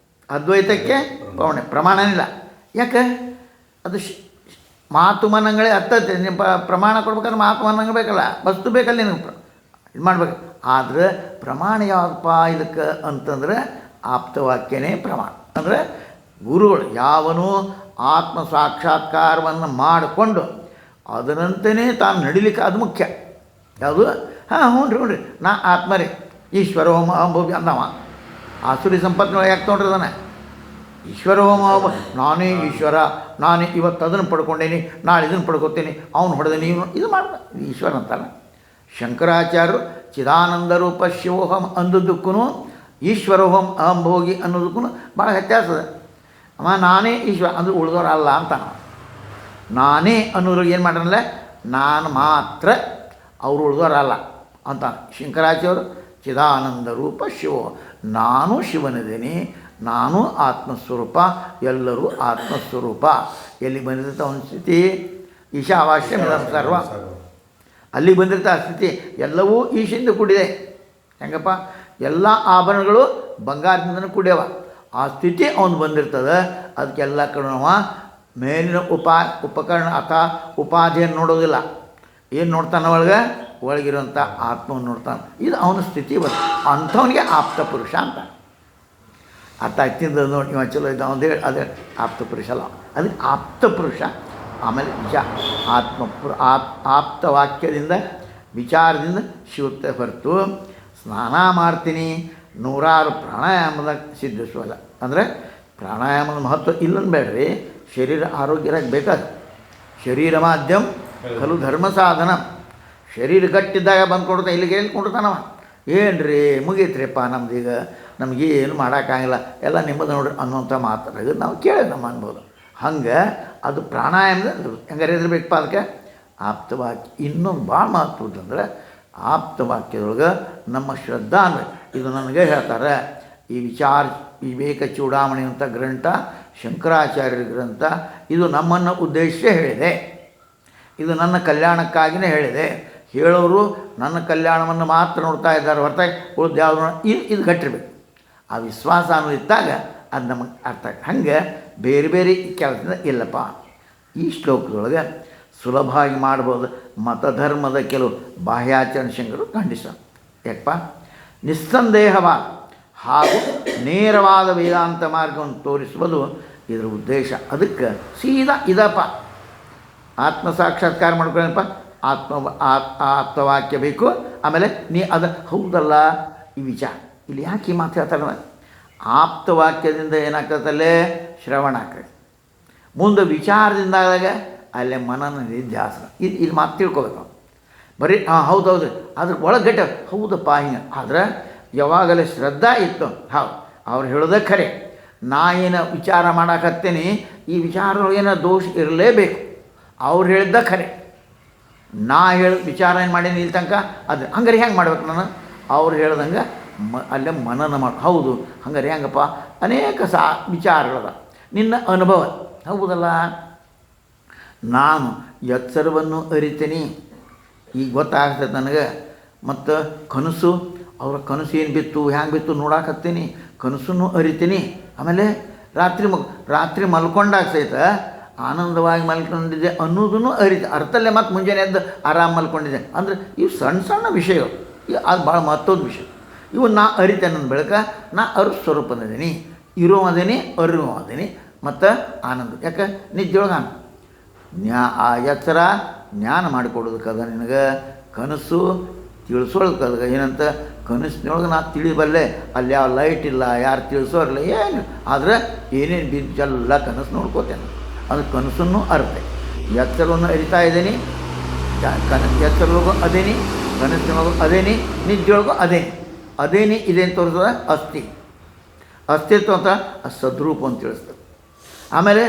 ಅದ್ವೈತಕ್ಕೆ ಪ್ರಮಾಣನಿಲ್ಲ. ಯಾಕೆ ಅದು ಮಾತು ಮನಗಳೇ ಅರ್ಥತೆ. ನಿಮ್ಮ ಪ್ರಮಾಣ ಕೊಡ್ಬೇಕಾದ್ರೆ ಮಾತು ಮನಂಗೆ ಬೇಕಲ್ಲ, ವಸ್ತು ಬೇಕಲ್ಲ ನಿನಗೆ ಇದು ಮಾಡ್ಬೇಕು. ಆದರೆ ಪ್ರಮಾಣ ಯಾವುದಪ್ಪ ಇದಕ್ಕೆ ಅಂತಂದರೆ ಆಪ್ತವಾಕ್ಯನೇ ಪ್ರಮಾಣ. ಅಂದರೆ ಗುರುಗಳು ಯಾವನು ಆತ್ಮ ಸಾಕ್ಷಾತ್ಕಾರವನ್ನು ಮಾಡಿಕೊಂಡು ಅದರಂತೆಯೇ ತಾನು ನಡಿಲಿಕ್ಕೆ ಅದು ಮುಖ್ಯ. ಯಾವುದು ಹ್ಞೂ ರೀ ನಾ ಆತ್ಮರೇ ಈಶ್ವರೋಮ ಅಂಬೋಬಿ ಅಂದವ ಆಸುರಿ ಸಂಪತ್ತಿನೊಳಗೆ ಯಾಕೆ ತೊಗೊಂಡ್ರದಾನೆ. ಈಶ್ವರೋಮ ನಾನೇ ಈಶ್ವರ, ನಾನೇ ಇವತ್ತು ಅದನ್ನು ಪಡ್ಕೊಂಡೇನಿ, ನಾಳೆ ಇದನ್ನು ಪಡ್ಕೊತೀನಿ, ಅವನು ಹೊಡೆದ ನೀವು ಇದು ಮಾಡ್ದ ಈಶ್ವರ ಅಂತಾನೆ. ಶಂಕರಾಚಾರ್ಯರು ಚಿದಾನಂದ ರೂಪ ಶಿವೋಹಂ ಅಂದದ್ದಕ್ಕೂ ಈಶ್ವರೋಹಂ ಅಹಂಭೋಗಿ ಅನ್ನೋದಕ್ಕೂ ಭಾಳ ವ್ಯತ್ಯಾಸ ಇದೆ. ನಾನೇ ಈಶ್ವರ ಅಂದ್ರೆ ಉಳಿದವರಲ್ಲ ಅಂತ. ನಾನೇ ಅನ್ನೋದ್ರಿಗೆ ಏನು ಮಾಡ್ರಲ್ಲ, ನಾನು ಮಾತ್ರ, ಅವರು ಉಳಿದವರಲ್ಲ ಅಂತ. ಶಂಕರಾಚಾರ್ಯರು ಚಿದಾನಂದ ರೂಪ ಶಿವ, ನಾನು ಶಿವನಿದ್ದೀನಿ, ನಾನು ಆತ್ಮಸ್ವರೂಪ, ಎಲ್ಲರೂ ಆತ್ಮಸ್ವರೂಪ. ಎಲ್ಲಿ ಬಂದಿರುತ್ತೆ ಅವನ ಸ್ಥಿತಿ ಈಶಾವಾಸ್ಯ ಸರ್ವ, ಅಲ್ಲಿ ಬಂದಿರ್ತ ಆ ಸ್ಥಿತಿ ಎಲ್ಲವೂ ಈಶಿಂದ ಕೂಡಿದೆ. ಹೆಂಗಪ್ಪ ಎಲ್ಲ ಆಭರಣಗಳು ಬಂಗಾರದಿಂದನೂ ಕೂಡ್ಯವ. ಆ ಸ್ಥಿತಿ ಅವನು ಬಂದಿರ್ತದೆ. ಅದಕ್ಕೆಲ್ಲ ಕಡೆ ಮೇಲಿನ ಉಪಕರಣ ಅಥವಾ ಉಪಾಧಿಯನ್ನು ನೋಡೋದಿಲ್ಲ. ಏನು ನೋಡ್ತಾನೆ ಒಳಗಿರುವಂಥ ಆತ್ಮವನ್ನು ನೋಡ್ತಾನೆ. ಇದು ಅವನ ಸ್ಥಿತಿ ಬರ್ತದೆ. ಅಂಥವನಿಗೆ ಆಪ್ತ ಪುರುಷ ಅಂತ ಅರ್ಥ ಆಗ್ತಿದ್ದ. ನೋಡಿ ಇವ ಚಲೋ ಇದ್ದ ಒಂದು ಹೇಳಿ ಅದೇ ಆಪ್ತ ಪುರುಷ ಅಲ್ಲ, ಅದಕ್ಕೆ ಆಪ್ತ ಪುರುಷ. ಆಮೇಲೆ ಆಪ್ತ ವಾಕ್ಯದಿಂದ ವಿಚಾರದಿಂದ ಶಿವತ್ತೆ ಹೊರತು ಸ್ನಾನ ಮಾಡ್ತೀನಿ, ನೂರಾರು ಪ್ರಾಣಾಯಾಮದ ಸಿದ್ಧಿಸುವಲ್ಲ. ಅಂದರೆ ಪ್ರಾಣಾಯಾಮದ ಮಹತ್ವ ಇಲ್ಲಂದು ಬೇಡ್ರಿ, ಶರೀರ ಆರೋಗ್ಯರಾಗಿ ಬೇಕಾದ ಶರೀರ ಮಾಧ್ಯಮ ಖಲು ಧರ್ಮ ಸಾಧನ. ಶರೀರ ಗಟ್ಟಿದ್ದಾಗ ಬಂದು ಕೊಡ್ತಾನೆ, ಇಲ್ಲಿಗೆ ಹೇಳ್ಕೊಡ್ತಾನವ. ಏನು ರೀ ಮುಗೀತ್ರಿಪ್ಪ ನಮ್ದೀಗ, ನಮಗೇನು ಮಾಡೋಕ್ಕಾಗಿಲ್ಲ, ಎಲ್ಲ ನಿಮ್ಮದು ನೋಡ್ರಿ ಅನ್ನೋಂಥ ಮಾತಾಡೋದು ನಾವು ಕೇಳೋದು ನಮ್ಮ ಅನ್ಬೋದು. ಹಂಗೆ ಅದು ಪ್ರಾಣಾಯಾಮದ ಹೆಂಗಾರೆ ಇದ್ರಬೇಕಪ್ಪ ಅದಕ್ಕೆ ಆಪ್ತವಾಕ್ಯ. ಇನ್ನೊಂದು ಭಾಳ ಮಹತ್ವದಂದ್ರೆ ಆಪ್ತವಾಕ್ಯದೊಳಗೆ ನಮ್ಮ ಶ್ರದ್ಧಾ ಅನ್ಬೇಕು. ಇದು ನನಗೆ ಹೇಳ್ತಾರೆ, ಈ ವಿವೇಕ ಚೂಡಾಮಣಿ ಅಂತ ಗ್ರಂಥ ಶಂಕರಾಚಾರ್ಯರ ಗ್ರಂಥ. ಇದು ನಮ್ಮನ್ನು ಉದ್ದೇಶಿಸಿ ಹೇಳಿದೆ, ಇದು ನನ್ನ ಕಲ್ಯಾಣಕ್ಕಾಗಿಯೇ ಹೇಳಿದೆ. ಹೇಳೋರು ನನ್ನ ಕಲ್ಯಾಣವನ್ನು ಮಾತ್ರ ನೋಡ್ತಾ ಇದ್ದಾರೆ ಹೊರತಾಗಿ ಉಳಿದು ಯಾವುದು ಇದು ಗಟ್ಟಿರ್ಬೇಕು. ಆ ವಿಶ್ವಾಸ ಅನ್ನೋದು ಇದ್ದಾಗ ಅದು ನಮಗೆ ಅರ್ಥ ಆಗುತ್ತೆ. ಹಂಗೆ ಬೇರೆ ಬೇರೆ ಕೆಲಸದಿಂದ ಇಲ್ಲಪ್ಪ. ಈ ಶ್ಲೋಕದೊಳಗೆ ಸುಲಭವಾಗಿ ಮಾಡ್ಬೋದು. ಮತಧರ್ಮದ ಕೆಲವು ಬಾಹ್ಯಾಚರಣೆ ಶಂಕರು ಖಂಡಿಸ್ತಾರೆ. ಯಾಕಪ್ಪ, ನಿಸ್ಸಂದೇಹವಾದ ಹಾಗೂ ನೇರವಾದ ವೇದಾಂತ ಮಾರ್ಗವನ್ನು ತೋರಿಸುವುದು ಇದರ ಉದ್ದೇಶ. ಅದಕ್ಕೆ ಸೀದಾ ಇದಪ್ಪ, ಆತ್ಮ ಸಾಕ್ಷಾತ್ಕಾರ ಮಾಡ್ಕೊಳ್ಳಪ್ಪ, ಆಪ್ತವಾಕ್ಯ ಬೇಕು. ಆಮೇಲೆ ನೀ ಅದು ಹೌದಲ್ಲ ಈ ವಿಚಾರ ಇಲ್ಲಿ ಯಾಕೆ ಈ ಮಾತು ಹೇಳ್ತಾರೆ? ಆಪ್ತವಾಕ್ಯದಿಂದ ಏನಾಗ್ತದಲ್ಲೇ ಶ್ರವಣ ಆಗ್ತದೆ, ಮುಂದೆ ವಿಚಾರದಿಂದಾದಾಗ ಅಲ್ಲೇ ಮನನ ನಿಧ್ಯಾಸನ. ಇದು ಮಾತು ತಿಳ್ಕೊಬೇಕು ನಾವು. ಬರೀ ಹೌದೌದು ಅದ್ರ ಒಳಗೆ ಗಟ್ಟ ಹೌದಪ್ಪ ಹಿಂಗೆ. ಆದ್ರೆ ಯಾವಾಗಲೇ ಶ್ರದ್ಧಾ ಇತ್ತು, ಹೌದು ಅವ್ರು ಹೇಳೋದೇ ಖರೆ, ನಾ ಏನು ವಿಚಾರ ಮಾಡಾಕತ್ತೇನೆ ಈ ವಿಚಾರದೊಳಗೆ ಏನೋ ದೋಷ ಇರಲೇಬೇಕು. ಅವ್ರು ಹೇಳಿದ್ದ ಖರೆ, ನಾ ಹೇಳಿದ ವಿಚಾರ ಏನು ಮಾಡೀನಿ ಇಲ್ಲಿ ತನಕ ಅದು ಹಂಗಾರೆ ಹೆಂಗೆ ಮಾಡ್ಬೇಕು ನಾನು? ಅವ್ರು ಹೇಳ್ದಂಗೆ ಅಲ್ಲೇ ಮನನ ಮಾಡಿ ಹೌದು ಹಂಗಾರೆ ಹೆಂಗಪ್ಪ ಅನೇಕ ವಿಚಾರಗಳದ ನಿನ್ನ ಅನುಭವ ಹೌದಲ್ಲ. ನಾನು ಎಚ್ಚರವನ್ನು ಅರಿತೀನಿ, ಈಗ ಗೊತ್ತಾಗ್ತದೆ ನನಗೆ. ಮತ್ತು ಕನಸು, ಅವರ ಕನಸು ಏನು ಬಿತ್ತು ಹ್ಯಾಂಗೆ ಬಿತ್ತು ನೋಡಾಕತ್ತೀನಿ, ಕನಸನ್ನು ಅರಿತೀನಿ. ಆಮೇಲೆ ರಾತ್ರಿ ಮಲ್ಕೊಂಡಾಗ ಸಹಿತ ಆನಂದವಾಗಿ ಮಲ್ಕೊಂಡಿದ್ದೆ ಅನ್ನೋದನ್ನು ಅರ್ಥಲ್ಲೇ ಮತ್ತು ಮುಂಜಾನೆ ಎದ್ದು ಆರಾಮ ಮಲ್ಕೊಂಡಿದ್ದೆ. ಅಂದರೆ ಇವು ಸಣ್ಣ ಸಣ್ಣ ವಿಷಯಗಳು, ಅದು ಭಾಳ ಮಹತ್ವದ ವಿಷಯ. ಇವು ನಾ ಅರಿತೆ ನನ್ನ ಬೆಳಕ, ನಾ ಸ್ವರೂಪನದೀನಿ, ಇರೋ ಅದೇನಿ ಅರಿವು ಅದೇನಿ ಮತ್ತು ಆನಂದ. ಯಾಕೆ ನಿದ್ದೆಯೊಳಗೆ ಆ ಎಚ್ಚರ ಜ್ಞಾನ ಮಾಡಿಕೊಡೋದಕ್ಕದ ನಿನಗೆ, ಕನಸು ತಿಳಿಸೋದಕ್ಕದ. ಏನಂತ ಕನಸಿನೊಳಗೆ ನಾ ತಿಳಿಬಲ್ಲೆ, ಅಲ್ಲಿ ಯಾವ ಲೈಟ್ ಇಲ್ಲ, ಯಾರು ತಿಳಿಸೋರಿಲ್ಲ ಏನು, ಆದರೆ ಏನೇನು ಬಿದ್ದೆಲ್ಲ ಕನಸು ನೋಡ್ಕೋತೇನೆ. ಅದು ಕನಸನ್ನು ಅರ್ತೆ, ಎಚ್ಚರವನ್ನು ಅರಿತಾ ಇದ್ದೀನಿ, ಎಚ್ಚರೊಳಗೂ ಅದೇನಿ, ಕನಸಿನೊಳಗೂ ಅದೇನಿ, ನಿದ್ದೆಯೊಳಗೂ ಅದೇನಿ ಇದೇನು ತೋರಿಸ್ತದೆ ಅಸ್ತಿತ್ವ ಅಂತ ಸದ್ರೂಪ ಅಂತ ತಿಳಿಸ್ತದೆ. ಆಮೇಲೆ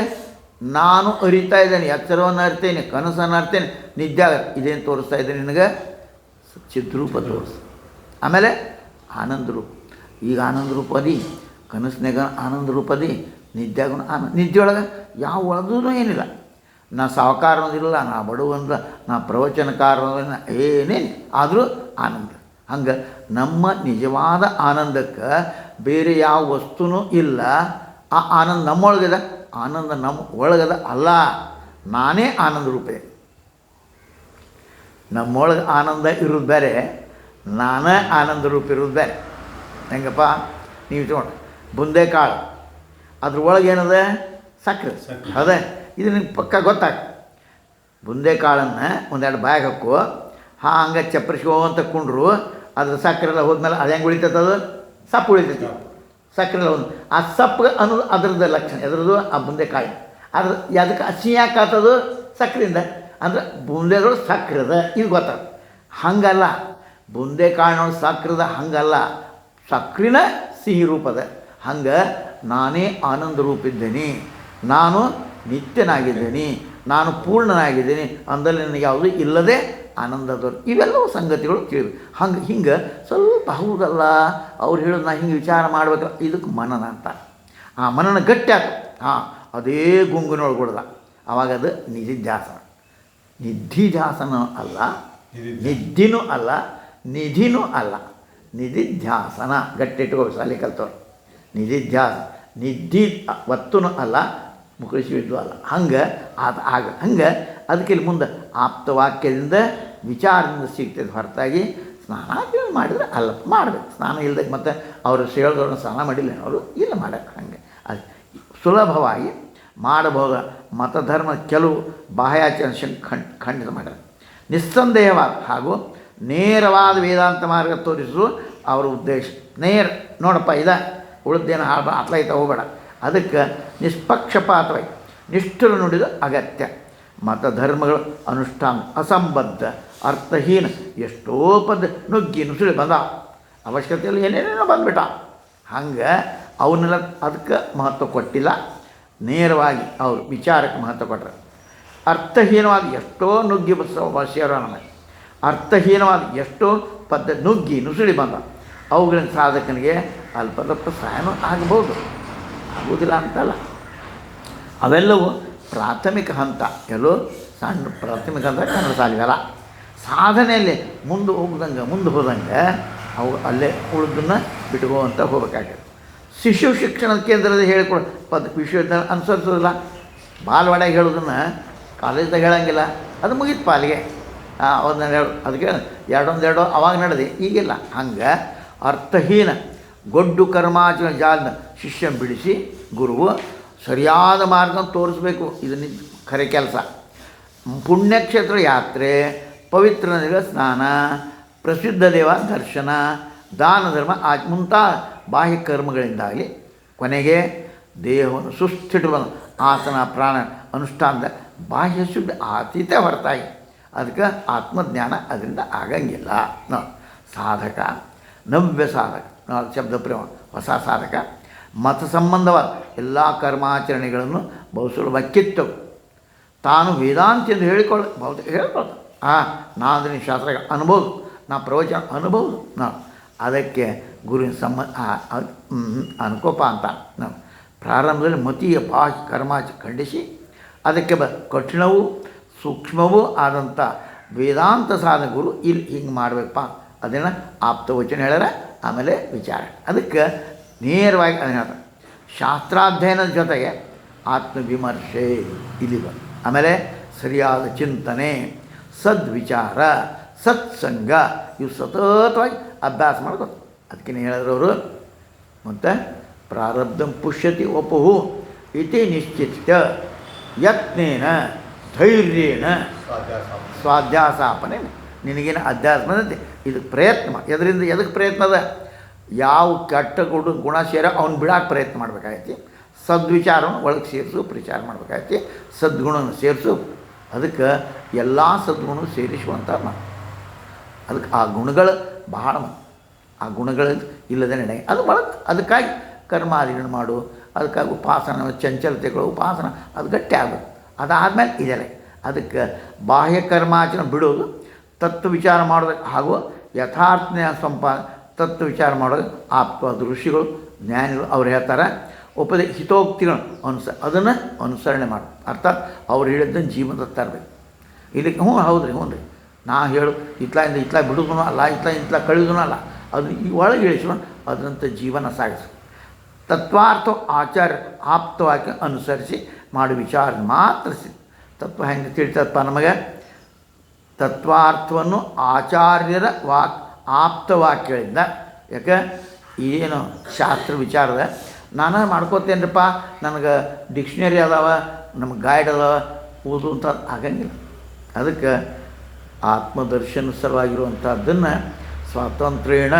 ನಾನು ಅರಿತಾ ಇದ್ದೇನೆ, ಎಚ್ಚರವನ್ನು ಅರಿತೇನೆ, ಕನಸನ್ನು ಅರಿತೇನೆ, ನಿದ್ದೆ ಇದೇನು ತೋರಿಸ್ತಾ ಇದ್ದೇನೆ ನಿನಗೆ ಚಿದ್ರೂಪ ತೋರಿಸ್ತದೆ. ಆಮೇಲೆ ಆನಂದ ರೂಪ, ಈಗ ಆನಂದ ರೂಪ ಅದಿ, ಕನಸಿನಾಗ ಆನಂದ ರೂಪ ಅದಿ, ನಿದ್ದ್ಯಾಗೂ ನಿದ್ದೆಯೊಳಗೆ ಯಾವ ಒಳದೂ ಏನಿಲ್ಲ. ನಾ ಸಾಹುಕಾರನದಿಲ್ಲ, ನಾ ಬಡವಂದ, ನಾ ಪ್ರವಚನಕಾರನ ಏನೇನು ಆದರೂ ಆನಂದ. ಹಂಗೆ ನಮ್ಮ ನಿಜವಾದ ಆನಂದಕ್ಕೆ ಬೇರೆ ಯಾವ ವಸ್ತುನೂ ಇಲ್ಲ. ಆ ಆನಂದ ನಮ್ಮೊಳಗದ, ಆನಂದ ನಮ್ಮ ಒಳಗದ ಅಲ್ಲ, ನಾನೇ ಆನಂದ ರೂಪೇ. ನಮ್ಮೊಳಗೆ ಆನಂದ ಇರೋದು ಬೇರೆ, ನಾನೇ ಆನಂದ ರೂಪ ಇರೋದು ಬೇರೆ. ಹೆಂಗಪ್ಪ ನೀವು ತಗೊಂಡು ಬುಂದೆ ಕಾಳು, ಅದ್ರೊಳಗೆ ಏನದ ಸಕ್ಕರೆ ಅದೇ, ಇದು ನಿಮ್ಗೆ ಪಕ್ಕ ಗೊತ್ತಾಗ್ತದೆ. ಬುಂದೆ ಕಾಳನ್ನು ಒಂದೆರಡು ಬಾಯಿಗೆ ಹಾಕು, ಹಂಗೆ ಚಪ್ಪರಿಸ್ಕೊಂತ ಕುಂಡ್ರು, ಅದ್ರ ಸಕ್ಕರೆ ಎಲ್ಲ ಹೋದ್ಮೇಲೆ ಅದು ಹೆಂಗೆ ಉಳಿತೈತೆ, ಸಪ್ಪು ಉಳಿತೈತಿ. ಸಕ್ಕರೆ ಎಲ್ಲ ಒಂದು ಆ ಸಪ್ಪು ಅನ್ನೋದು ಅದ್ರದ್ದು ಲಕ್ಷಣ, ಎದ್ರದ್ದು ಆ ಬುಂದೆ ಕಾಳು. ಅದ್ರ ಅದಕ್ಕೆ ಹಸಿ ಯಾಕೆ ಆಗ್ತದು ಸಕ್ಕರೆಯಿಂದ, ಅಂದ್ರೆ ಬುಂದೆದೊಳಗೆ ಸಕ್ಕರೆದ, ಇದು ಗೊತ್ತಾಗ. ಹಂಗಲ್ಲ, ಬುಂದೆ ಕಾಳಿನೊಳಗೆ ಸಕ್ಕರೆದ ಹಂಗಲ್ಲ, ಸಕ್ರಿನ ಸಿಹಿ ರೂಪದ. ಹಂಗೆ ನಾನೇ ಆನಂದ ರೂಪಿದ್ದೇನೆ, ನಾನು ನಿತ್ಯನಾಗಿದ್ದೇನೆ, ನಾನು ಪೂರ್ಣನಾಗಿದ್ದೇನೆ ಅಂದಲ್ಲಿ ನನಗೆ ಯಾವುದೂ ಇಲ್ಲದೆ ಆನಂದದವರು. ಇವೆಲ್ಲವೂ ಸಂಗತಿಗಳು ತಿಳಿದು ಹಿಂಗೆ ಸ್ವಲ್ಪ ಹೌದಲ್ಲ ಅವ್ರು ಹೇಳೋದು ನಾ ಹಿಂಗೆ ವಿಚಾರ ಮಾಡಬೇಕಲ್ಲ, ಇದಕ್ಕೆ ಮನನ ಅಂತ. ಆ ಮನನ ಗಟ್ಟಿ ಆಯ್ತು, ಅದೇ ಗುಂಗಿನೊಳಗೆ ಹೊಡೆದ, ಆವಾಗ ಅದು ನಿಧಿಧ್ಯಾಸನ. ನಿಧಿಧ್ಯಾಸನ ಅಲ್ಲ, ನಿದ್ದಿನೂ ಅಲ್ಲ, ನಿಧಿನೂ ಅಲ್ಲ, ನಿಧಿಧ್ಯಾಸನ. ಗಟ್ಟಿ ಇಟ್ಕೋ, ಶಾಲೆ ಕಲ್ತವ್ರು. ನಿಧಿಧ್ಯಾಸ, ನಿದ್ದಿ ಒತ್ತೂ ಅಲ್ಲ, ಮುಕಳಿಸಿದ್ದು ಅಲ್ಲ. ಹಂಗೆ ಅದು ಹಂಗೆ ಅದಕ್ಕೆ ಇಲ್ಲಿ ಮುಂದೆ ಆಪ್ತವಾಕ್ಯದಿಂದ ವಿಚಾರದಿಂದ ಸಿಗ್ತದೆ ಹೊರತಾಗಿ ಸ್ನಾನ ಮಾಡಿದರೆ ಅಲ್ಲ. ಮಾಡಬೇಕು, ಸ್ನಾನ ಇಲ್ಲದೆ ಮತ್ತು ಅವರು ಸೇಳ್ದವ್ರನ್ನ ಸ್ನಾನ ಮಾಡಿಲ್ಲ ಅವರು ಇಲ್ಲ ಮಾಡೋಕ್ಕೆ. ಹಂಗೆ ಅದು ಸುಲಭವಾಗಿ ಮಾಡಬಹುದು. ಮತಧರ್ಮ ಕೆಲವು ಬಾಹ್ಯಾಚರಣೆ ಖಂಡಿತ ಮಾಡ್ಯಾರ. ನಿಸ್ಸಂದೇಹವಾದ ಹಾಗೂ ನೇರವಾದ ವೇದಾಂತ ಮಾರ್ಗ ತೋರಿಸುವ ಅವರ ಉದ್ದೇಶ. ನೇರ ನೋಡಪ್ಪ ಇದ ಉಳಿದೇನು ಹಾಳು ಅತ್ಲೈತ ಹೋಗಬೇಡ. ಅದಕ್ಕೆ ನಿಷ್ಪಕ್ಷಪಾತವಾಗಿ ನಿಷ್ಠರು ನುಡಿದ ಅಗತ್ಯ. ಮತಧರ್ಮಗಳು ಅನುಷ್ಠಾನ ಅಸಂಬದ್ಧ ಅರ್ಥಹೀನ ಎಷ್ಟೋ ಪದ ನುಗ್ಗಿ ನುಸುಳಿ ಬಂದ, ಅವಶ್ಯಕತೆಯಲ್ಲಿ ಏನೇನೇನೋ ಬಂದುಬಿಟ್ಟ. ಹಂಗೆ ಅವನ್ನೆಲ್ಲ ಅದಕ್ಕೆ ಮಹತ್ವ ಕೊಟ್ಟಿಲ್ಲ. ನೇರವಾಗಿ ಅವರು ವಿಚಾರಕ್ಕೆ ಮಹತ್ವ ಕೊಟ್ಟರು. ಅರ್ಥಹೀನವಾದ ಎಷ್ಟೋ ನುಗ್ಗಿ ಬಸ್ಸೇರೋ ನಮಗೆ ಅರ್ಥಹೀನವಾದ ಎಷ್ಟೋ ಪದ್ಧ ನುಗ್ಗಿ ನುಸುಳಿ ಬಂದ. ಅವುಗಳಿಂದ ಸಾಧಕನಿಗೆ ಅಲ್ಪದಲ್ಪ ಸಹಾಯನೂ ಆಗ್ಬೋದು, ಆಗುವುದಿಲ್ಲ ಅಂತಲ್ಲ. ಅವೆಲ್ಲವೂ ಪ್ರಾಥಮಿಕ ಹಂತ, ಎಲ್ಲೋ ಸಣ್ಣ ಪ್ರಾಥಮಿಕ ಹಂತ ಕನ್ನಡ ಶಾಲೆಗಲ್ಲ. ಸಾಧನೆಯಲ್ಲಿ ಮುಂದೆ ಹೋದಂಗೆ ಅವು ಅಲ್ಲೇ ಉಳಿದನ್ನು ಬಿಟ್ಕೋಂತ ಹೋಗ್ಬೇಕಾಗ್ತದೆ. ಶಿಶು ಶಿಕ್ಷಣ ಕೇಂದ್ರದ ಹೇಳಿಕೊಡ ವಿಶ್ವವಿದ್ಯಾಲಯ ಅನುಸರಿಸೋದಿಲ್ಲ. ಬಾಲವಾಡಿಯಾಗಿ ಹೇಳೋದನ್ನು ಕಾಲೇಜ್ದಾಗ ಹೇಳೋಂಗಿಲ್ಲ. ಅದು ಮುಗಿತು ಪಾಲಿಗೆ. ಒಂದೆರಡು ಅದಕ್ಕೆ ಎರಡೊಂದೆರಡು ಅವಾಗ ನಡೆದು ಈಗಿಲ್ಲ. ಹಂಗೆ ಅರ್ಥಹೀನ ಗೊಡ್ಡು ಕರ್ಮಾಚರಣೆ ಜಾಲನ ಶಿಷ್ಯನ ಬಿಡಿಸಿ ಗುರುವು ಸರಿಯಾದ ಮಾರ್ಗ ತೋರಿಸ್ಬೇಕು. ಇದನ್ನ ಖರೆ ಕೆಲಸ. ಪುಣ್ಯಕ್ಷೇತ್ರ ಯಾತ್ರೆ, ಪವಿತ್ರ ನದಿಗಳ ಸ್ನಾನ, ಪ್ರಸಿದ್ಧ ದೇವ ದರ್ಶನ, ದಾನ ಧರ್ಮ ಮುಂತಾದ ಬಾಹ್ಯ ಕರ್ಮಗಳಿಂದಾಗಲಿ ಕೊನೆಗೆ ದೇಹವನ್ನು ಸುಸ್ಥಿಟವನ್ನು ಆಸನ ಪ್ರಾಣ ಅನುಷ್ಠಾನದ ಬಾಹ್ಯ ಶುದ್ಧ ಅತೀತ ಹೊರತಾಗಿ ಅದಕ್ಕೆ ಆತ್ಮಜ್ಞಾನ ಅದರಿಂದ ಆಗಂಗಿಲ್ಲ. ಸಾಧಕ ನವ್ಯ ಸಾಧಕ ಶಬ್ದ ಪ್ರೇಮ ಹೊಸ ಸಾಧಕ ಮತ ಸಂಬಂಧವಾದ ಎಲ್ಲ ಕರ್ಮಾಚರಣೆಗಳನ್ನು ಬಹುಸುಲಭವಾಗಿ ಕಿತ್ತು ತಾನು ವೇದಾಂತ ಎಂದು ಹೇಳ್ಕೊಳ್ದು. ನಾನು ನಿಮ್ಮ ಶಾಸ್ತ್ರ ಅನ್ಬೋದು, ನಾ ಪ್ರವಚನ ಅನ್ಬೋದು. ಅದಕ್ಕೆ ಗುರುವಿನ ಅನ್ಕೋಪ ಅಂತ ಪ್ರಾರಂಭದಲ್ಲಿ ಮತೀಯ ಬಾಹ್ಯ ಕರ್ಮಾಚ ಖಂಡಿಸಿ ಅದಕ್ಕೆ ಕಠಿಣವೂ ಸೂಕ್ಷ್ಮವೂ ಆದಂಥ ವೇದಾಂತ ಸಾಧನ ಗುರು ಇಲ್ಲಿ ಹಿಂಗೆ ಮಾಡಬೇಕಪ್ಪ ಅದನ್ನು ಆಪ್ತವಚನ ಹೇಳ್ಯಾರ. ಆಮೇಲೆ ವಿಚಾರ ಅದಕ್ಕೆ ನೇರವಾಗಿ ಅದನ್ನು ಹೇಳ್ತಾರೆ. ಶಾಸ್ತ್ರಾಧ್ಯಯನದ ಜೊತೆಗೆ ಆತ್ಮವಿಮರ್ಶೆ ಇಲ್ಲಿ ಬಂದು ಆಮೇಲೆ ಸರಿಯಾದ ಚಿಂತನೆ, ಸದ್ವಿಚಾರ, ಸತ್ಸಂಗ ಇವು ಸತತವಾಗಿ ಅಭ್ಯಾಸ ಮಾಡ್ಬೇಕು. ಅದಕ್ಕೇನು ಹೇಳಿದ್ರು ಅವರು, ಮತ್ತು ಪ್ರಾರಬ್ಧಂ ಪುಷ್ಯತಿ ವಪುಹು ಇತಿ ನಿಶ್ಚಿತ ಯತ್ನೇನ ಧೈರ್ಯೇಣ ಸ್ವಾಧ್ಯಾಸಾಪನೆ. ನಿನಗೇನು ಅಧ್ಯಾಸ ಬಂದೈತಿ ಇದು ಪ್ರಯತ್ನ. ಎದಕ್ಕೆ ಪ್ರಯತ್ನ ಅದ? ಯಾವ ಕೆಟ್ಟ ಗುಣ ಸೇರ ಅವ್ನು ಬಿಡಾಕೆ ಪ್ರಯತ್ನ ಮಾಡಬೇಕಾಗೈತಿ. ಸದ್ವಿಚಾರವನ್ನು ಒಳಗೆ ಸೇರಿಸು, ಪ್ರಚಾರ ಮಾಡಬೇಕಾಗೈತಿ. ಸದ್ಗುಣವನ್ನು ಸೇರಿಸು. ಅದಕ್ಕೆ ಎಲ್ಲ ಸದ್ಗುಣ ಸೇರಿಸುವಂಥ ಅದಕ್ಕೆ ಆ ಗುಣಗಳು ಬಹಳ ಆ ಗುಣಗಳು ಇಲ್ಲದೆ ನಡೆ ಅದು ಒಳಗೆ ಅದಕ್ಕಾಗಿ ಕರ್ಮಾದಿಗಳನ್ನು ಮಾಡು. ಅದಕ್ಕಾಗಿ ಉಪಾಸನ ಚಂಚಲತೆಗಳು ಉಪಾಸನ ಅದು ಗಟ್ಟಿ ಆಗೋದು. ಅದಾದಮೇಲೆ ಇದೆಲ್ಲ ಅದಕ್ಕೆ ಬಾಹ್ಯ ಕರ್ಮಾಚರಣೆ ಬಿಡೋದು, ತತ್ವ ವಿಚಾರ ಮಾಡೋದಕ್ಕೆ ಹಾಗೂ ಯಥಾರ್ಥನ ತತ್ವ ವಿಚಾರ ಮಾಡೋದು ಆಪ್ತ ಋಷಿಗಳು ಜ್ಞಾನಿಗಳು ಅವ್ರು ಹೇಳ್ತಾರೆ. ಹಿತೋಕ್ತಿಗಳು ಅದನ್ನು ಅನುಸರಣೆ ಮಾಡು. ಅರ್ಥಾತ್ ಅವ್ರು ಹೇಳಿದ್ದನ್ನು ಜೀವನದ ತರಬೇಕು. ಇಲ್ಲಿಗೆ ಹೌದ್ರಿ ನಾ ಹೇಳು ಇತ್ಲ ಬಿಡೋದೂ ಅಲ್ಲ, ಇತ್ಲ ಕಳೆದೂ ಅಲ್ಲ, ಅದು ಈ ಒಳಗೆ ಇಳಿಸ್ಕೊಂಡು ಅದರಂಥ ಜೀವನ ಸಾಗಿಸು. ತತ್ವಾರ್ಥ ಆಚಾರ್ಯ ಆಪ್ತವಾಗಿ ಅನುಸರಿಸಿ ಮಾಡಿ ವಿಚಾರ ಮಾತ್ರ ತತ್ವ ಹೆಂಗೆ ತಿಳಿತಪ್ಪ ನಮಗೆ? ತತ್ವಾರ್ಥವನ್ನು ಆಚಾರ್ಯರ ಆಪ್ತ ವಾಕ್ಯಗಳಿಂದ. ಯಾಕೆ ಏನು ಶಾಸ್ತ್ರ ವಿಚಾರದ ನಾನು ಮಾಡ್ಕೋತೇನ್ರಪ್ಪ, ನನಗೆ ಡಿಕ್ಷನರಿ ಅದಾವ, ನಮಗೆ ಗೈಡ್ ಅದಾವ, ಓದು ಅಂತ ಆಗಂಗಿಲ್ಲ. ಅದಕ್ಕೆ ಆತ್ಮದರ್ಶನ ಸಲುವಾಗಿರುವಂಥದ್ದನ್ನು ಸ್ವಾತಂತ್ರ್ಯೇಣ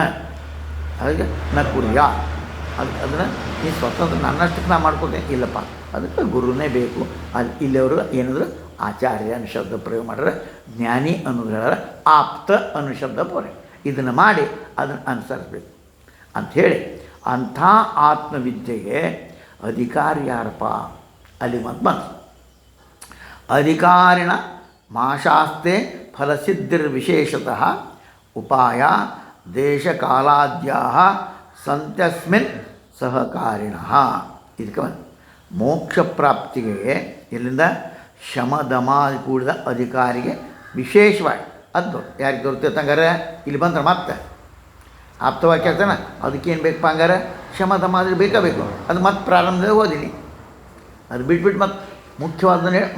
ಅದಕ್ಕೆ ನ ಕುರಿಯ ಅದನ್ನು ನೀ ಸ್ವತಂತ್ರ ನನ್ನಷ್ಟಕ್ಕೆ ನಾ ಮಾಡ್ಕೋತೇನೆ ಇಲ್ಲಪ್ಪ. ಅದಕ್ಕೆ ಗುರುನೇ ಬೇಕು. ಅಲ್ಲಿ ಇಲ್ಲಿಯವರು ಏನಾದರೂ ಆಚಾರ್ಯ ಅನ್ನೋ ಶಬ್ದ ಪ್ರಯೋಗ ಮಾಡ್ರೆ, ಜ್ಞಾನಿ ಅನ್ನೋದು ಹೇಳ್ಯಾರ, ಆಪ್ತ ಅನ್ನೋ ಶಬ್ದ ಪ್ರಯೋಗ. ಇದನ್ನು ಮಾಡಿ ಅದನ್ನು ಅನುಸರಿಸ್ಬೇಕು ಅಂಥೇಳಿ ಅಂಥ ಆತ್ಮವಿದ್ಯೆಗೆ ಅಧಿಕಾರಿ ಯಾರಪ್ಪ? ಅಲ್ಲಿ ಬಂತು ಅಧಿಕಾರಿಣ ಮಾಶಾಸ್ತೆ ಫಲಸಿದ್ಧಿರ್ವಿಶೇಷತಃ ಉಪಾಯ ದೇಶಕಾಲಾದ್ಯಾ ಸಂತ್ಯಸ್ಮಿನ್ ಸಹಕಾರಿಣಃ. ಇದಕ್ಕೆ ಮೋಕ್ಷ ಪ್ರಾಪ್ತಿಗೆ ಎಲ್ಲಿಂದ ಶಮದಮ ಕೂಡಿದ ಅಧಿಕಾರಿಗೆ ವಿಶೇಷವಾಗಿ ಅದು ಯಾರಿಗೆ ದೊರೆತೈತೆ ಹಂಗಾರೆ ಇಲ್ಲಿ ಬಂದ್ರೆ ಮತ್ತೆ ಆಪ್ತವಾಕ್ಯ ಆಗ್ತಾನೆ. ಅದಕ್ಕೇನು ಬೇಕಪ್ಪ ಹಂಗಾರೆ? ಶಮದಮ ಆದರೆ ಬೇಕು. ಅದು ಮತ್ತೆ ಪ್ರಾರಂಭದಲ್ಲಿ ಓದಿನಿ, ಅದು ಬಿಟ್ಬಿಟ್ಟು ಮತ್ತೆ ಮುಖ್ಯವಾದನ್ನು ಹೇಳಿ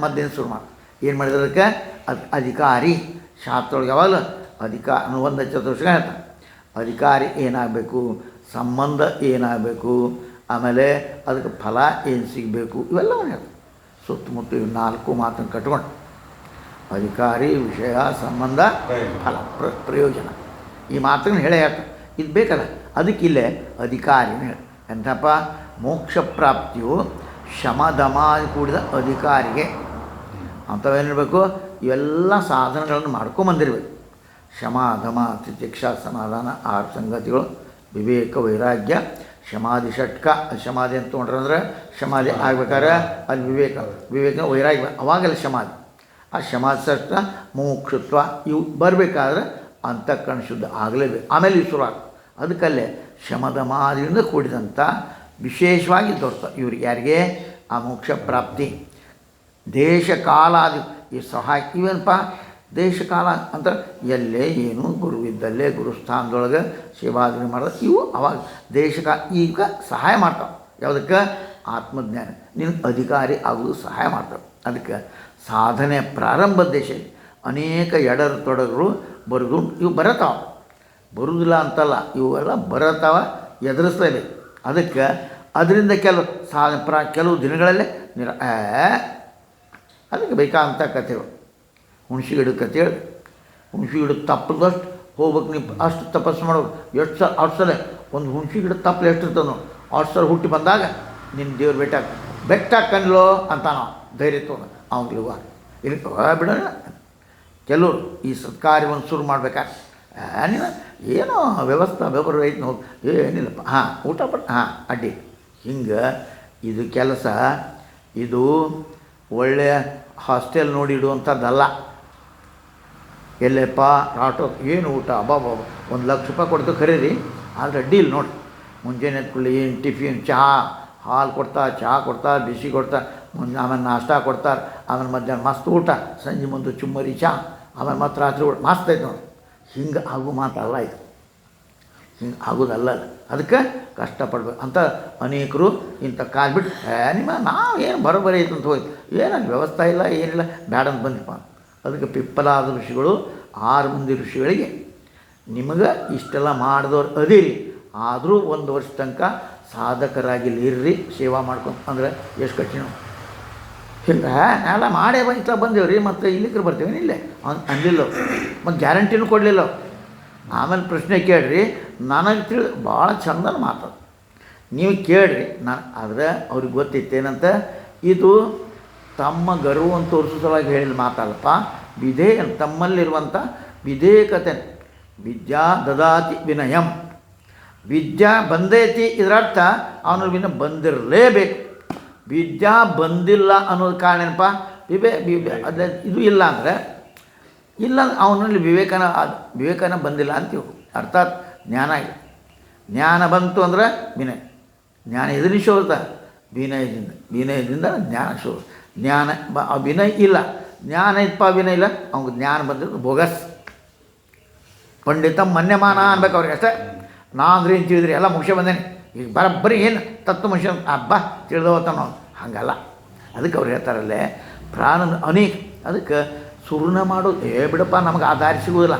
ಮದ್ದೇನು ಶುರು ಮಾಡಿ ಏನು ಮಾಡಿದ್ರೆ ಅದಕ್ಕೆ ಅಧಿಕಾರಿ. ಶಾಸ್ತ್ರೊಳಗೆ ಯಾವಾಗಲೂ ಅಧಿಕಾರ ಒಂದು ಚತುರ್ಷ ಹೇಳ್ತಾನೆ. ಅಧಿಕಾರಿ ಏನಾಗಬೇಕು, ಸಂಬಂಧ ಏನಾಗಬೇಕು, ಆಮೇಲೆ ಅದಕ್ಕೆ ಫಲ ಏನು ಸಿಗಬೇಕು, ಇವೆಲ್ಲವೂ ಹೇಳ್ತಾರೆ. ಸುತ್ತಮುತ್ತ ಇವು 4 ಮಾತನ್ನು ಕಟ್ಕೊಂಡು ಅಧಿಕಾರಿ, ವಿಷಯ, ಸಂಬಂಧ, ಫಲ, ಪ್ರಯೋಜನ ಈ ಮಾತನ್ನು ಹೇಳೇ ಹೇಳ್ತಾರೆ. ಇದು ಬೇಕಲ್ಲ, ಅದಕ್ಕಿಲ್ಲೇ ಅಧಿಕಾರಿನ ಹೇಳಿ ಎಂಥಪ್ಪ ಮೋಕ್ಷ ಪ್ರಾಪ್ತಿಯು ಶಮದಮ ಕೂಡಿದ ಅಧಿಕಾರಿಗೆ ಅಂಥವೇನಿರಬೇಕು, ಇವೆಲ್ಲ ಸಾಧನಗಳನ್ನು ಮಾಡ್ಕೊಂಬಂದಿರಬೇಕು. ಶಮ ದಮ ತಿತಿಕ್ಷಾ ಸಮಾಧಾನ 6 ಸಂಗತಿಗಳು, ವಿವೇಕ ವೈರಾಗ್ಯ ಶಮಾಧಿ ಷಟ್ಕ. ಶಮಾಧಿ ಅಂತ ತೊಗೊಂಡ್ರೆ ಶಮಾಧಿ ಆಗ್ಬೇಕಾದ್ರೆ ಅಲ್ಲಿ ವಿವೇಕ ವೈರಾಗ್ಯ ಅವಾಗೆಲ್ಲ ಶಮಾಧಿ. ಆ ಶಮಾಧಿ ಷಟ್ಕ ಮುಮುಕ್ಷುತ್ವ ಇವು ಬರಬೇಕಾದ್ರೆ ಅಂತಃಕರಣ ಶುದ್ಧ ಆಗಲೇಬೇಕು. ಆಮೇಲೆ ಇವು ಶುರು ಅದಕ್ಕಲ್ಲೇ ಶಮದಮಾದಿಯಿಂದ ಕೂಡಿದಂಥ ವಿಶೇಷವಾಗಿ ದೊರಕ ಇವ್ರಿಗೆ ಯಾರಿಗೆ ಆ ಮೋಕ್ಷ ಪ್ರಾಪ್ತಿ. ದೇಶ ಕಾಲಾದಿ ಈ ಸಹಾಯ ಇವೇನಪ್ಪ ದೇಶ ಕಾಲ ಅಂತ ಎಲ್ಲೇ ಏನು ಗುರುವಿದ್ದಲ್ಲೇ ಗುರುಸ್ಥಾನದೊಳಗೆ ಸೇವಾದಿನ ಮಾಡೋದು ಇವು ಅವಾಗ ದೇಶ ಕಾಲ ಈಗ ಸಹಾಯ ಮಾಡ್ತಾವೆ. ಯಾವುದಕ್ಕೆ ಆತ್ಮಜ್ಞಾನ ನೀನು ಅಧಿಕಾರಿ ಆಗೋದು ಸಹಾಯ ಮಾಡ್ತಾವೆ. ಅದಕ್ಕೆ ಸಾಧನೆ ಪ್ರಾರಂಭದ ದೇಶ ಅನೇಕ ಎಡರು ತೊಡರು ಬರೋದು ಇವು ಬರತಾವೆ, ಬರುವುದಿಲ್ಲ ಅಂತಲ್ಲ, ಇವೆಲ್ಲ ಬರತಾವ, ಎದುರಿಸಲೇಬೇಕು. ಅದಕ್ಕೆ ಅದರಿಂದ ಕೆಲವು ದಿನಗಳಲ್ಲೇ ಅದಕ್ಕೆ ಬೇಕಾದಂಥ ಕಥೆಗಳು. ಹುಣಸಿ ಗಿಡದ ಕಥೆ ಹೇಳಿ, ಹುಣಸಿ ಗಿಡದ ತಪ್ಪದಷ್ಟು ಹೋಗ್ಬೇಕು, ನೀವು ಅಷ್ಟು ತಪಸ್ಸು ಮಾಡ್ಬೇಕು. ಎಷ್ಟು ಸಲ ಒಂದು ಹುಣಸಿ ಗಿಡದ ತಪ್ಪಲು ಎಷ್ಟಿರ್ತದೆ ನೋಡಿ, ಅಷ್ಟು ಸಲ ಹುಟ್ಟಿ ಬಂದಾಗ ನಿನ್ನ ದೇವ್ರು ಬೆಟ್ಟ ಕಣ್ಲೋ ಅಂತ ನಾವು ಧೈರ್ಯ ತೊಗೊಂಡು ಅವ್ನಿಗೆ ಇಲ್ಲಿ ಬಿಡೋಣ. ಕೆಲವರು ಈ ಸತ್ಕಾರ್ಯವನ್ನು ಶುರು ಮಾಡ್ಬೇಕಾದ್ರೆ ನೀನು ಏನೋ ವ್ಯವಸ್ಥೆ ವ್ಯವಹಾರ ಐತೆ ನೋಡಿ, ಏನಿಲ್ಲಪ್ಪ ಊಟ ಅಡ್ಡಿ ಹಿಂಗೆ ಇದು ಕೆಲಸ. ಇದು ಒಳ್ಳೆಯ ಹಾಸ್ಟೆಲ್ ನೋಡಿ ಇಡುವಂಥದ್ದಲ್ಲ. ಎಲ್ಲಪ್ಪ ಆಟೋ ಏನು ಊಟ ಅಬ್ಬಾಬಾ ₹1,00,000 ಕೊಡ್ತು ಖರೀದಿ, ಆದರೆ ಅಡ್ಡಿಲ್ಲ ನೋಡಿ. ಮುಂಜಾನೆ ಎತ್ಕೊಳ್ಳಿ ಏನು ಟಿಫಿನ್ ಹಾಲು ಕೊಡ್ತಾರೆ, ಬಿಸಿ ಕೊಡ್ತಾರೆ, ಆಮೇಲೆ ನಾಷ್ಟ ಕೊಡ್ತಾರೆ, ಆಮೇಲೆ ಮಧ್ಯಾಹ್ನ ಮಸ್ತ್ ಊಟ, ಸಂಜೆ ಮುಂದೆ ಚುಮ್ಮರಿ ಆಮೇಲೆ ಮತ್ತೆ ರಾತ್ರಿ ಊಟ ಮಸ್ತ್ ಐತೆ ನೋಡಿ. ಹಿಂಗೆ ಆಗೋ ಮಾತಲ್ಲ ಇದು, ಹಿಂಗೆ ಆಗೋದಲ್ಲ. ಅದಕ್ಕೆ ಕಷ್ಟಪಡ್ಬೇಕು ಅಂತ ಅನೇಕರು ಇಂಥ ಕಾಲು ಬಿಟ್ಟು ನಾವು ಏನು ಬರೋಬ್ಬರಿ ಐತೆ ಅಂತ ಹೋಯ್ತು, ಏನಲ್ಲಿ ವ್ಯವಸ್ಥೆ ಇಲ್ಲ ಏನಿಲ್ಲ ಬೇಡ ಅಂತ ಬಂದಿಪ್ಪ. ಅದಕ್ಕೆ ಪಿಪ್ಪಲಾದ ಋಷಿಗಳು 6 ಮಂದಿ ಋಷಿಗಳಿಗೆ ನಿಮಗೆ ಇಷ್ಟೆಲ್ಲ ಮಾಡಿದವ್ರು ಅದಿರಿ, ಆದರೂ 1 ವರ್ಷ ತನಕ ಸಾಧಕರಾಗಿ ಇರ್ರಿ, ಸೇವಾ ಮಾಡ್ಕೊಂಡು ಅಂದರೆ ಎಷ್ಟು ಕಠಿಣ. ಹಿಂಗೆ ಎಲ್ಲ ಮಾಡೇ ಇಷ್ಟ ಬಂದೇವ್ರಿ, ಮತ್ತು ಇಲ್ಲಿಗೆ ಬರ್ತೀವಿ ಇಲ್ಲೇ ಅಂದಿಲ್ಲ, ಮತ್ತು ಗ್ಯಾರಂಟಿನೂ ಕೊಡಲಿಲ್ಲ. ಆಮೇಲೆ ಪ್ರಶ್ನೆ ಕೇಳ್ರಿ, ನನಗೆ ತಿಳಿದು ಭಾಳ ಚಂದನ ಮಾತದು, ನೀವು ಕೇಳ್ರಿ. ನಾನು ಆದರೆ ಅವ್ರಿಗೆ ಗೊತ್ತಿತ್ತೇನಂತ, ಇದು ತಮ್ಮ ಗರ್ವವನ್ನು ತೋರಿಸೋ ಸಲುವಾಗಿ ಹೇಳಿದ ಮಾತಲ್ಲಪ್ಪ, ತಮ್ಮಲ್ಲಿರುವಂಥ ವಿಧೇಯಕತೆ. ವಿದ್ಯಾ ದದಾತಿ ವಿನಯಂ, ವಿದ್ಯಾ ಬಂದೈತಿ ಇದರರ್ಥ ಅವನು ಬಂದಿರಲೇಬೇಕು. ವಿದ್ಯಾ ಬಂದಿಲ್ಲ ಅನ್ನೋದು ಕಾರಣ ಏನಪ್ಪ, ಅದೇ ಇದು ಇಲ್ಲ ಅಂದರೆ ಇಲ್ಲ ಅವನಲ್ಲಿ ವಿವೇಕನ ಬಂದಿಲ್ಲ ಅಂತೀವಿ. ಅರ್ಥಾತ್ ಜ್ಞಾನ ಇಲ್ಲ. ಜ್ಞಾನ ಬಂತು ಅಂದರೆ ವಿನಯ, ಜ್ಞಾನ ಎದುರಿ ಶೋಧ ವಿನಯದಿಂದ ಜ್ಞಾನ ಶೋಧ. ಜ್ಞಾನ ವಿನಯ ಇಲ್ಲ, ಜ್ಞಾನ ಇಪ್ಪ ವಿನಯ ಇಲ್ಲ, ಅವ್ನಿಗೆ ಜ್ಞಾನ ಬಂದಿದ್ದು ಬೋಗಸ್. ಪಂಡಿತ ಮನ್ಯಮಾನ ಅನ್ಬೇಕು ಅವ್ರಿಗೆ ಅಷ್ಟೇ. ನಾಂದ್ರೆ ಏನು ತಿಳಿದ್ರಿ ಎಲ್ಲ ಮುಗಿಸೇ ಬಂದೇನೆ, ಈಗ ಬರೋಬ್ಬರಿ ಏನು ತತ್ವ ಮನುಷ್ಯ ಹಬ್ಬ ತಿಳಿದವತ್ತ ನಾವು ಹಂಗಲ್ಲ. ಅದಕ್ಕೆ ಅವ್ರು ಹೇಳ್ತಾರಲ್ಲೇ ಪ್ರಾಣ ಅನೇಕ. ಅದಕ್ಕೆ ಸುರ್ಣ ಮಾಡೋದು ಬಿಡಪ್ಪ ನಮಗೆ ಆ ದಾರಿ ಸಿಗೋದಿಲ್ಲ,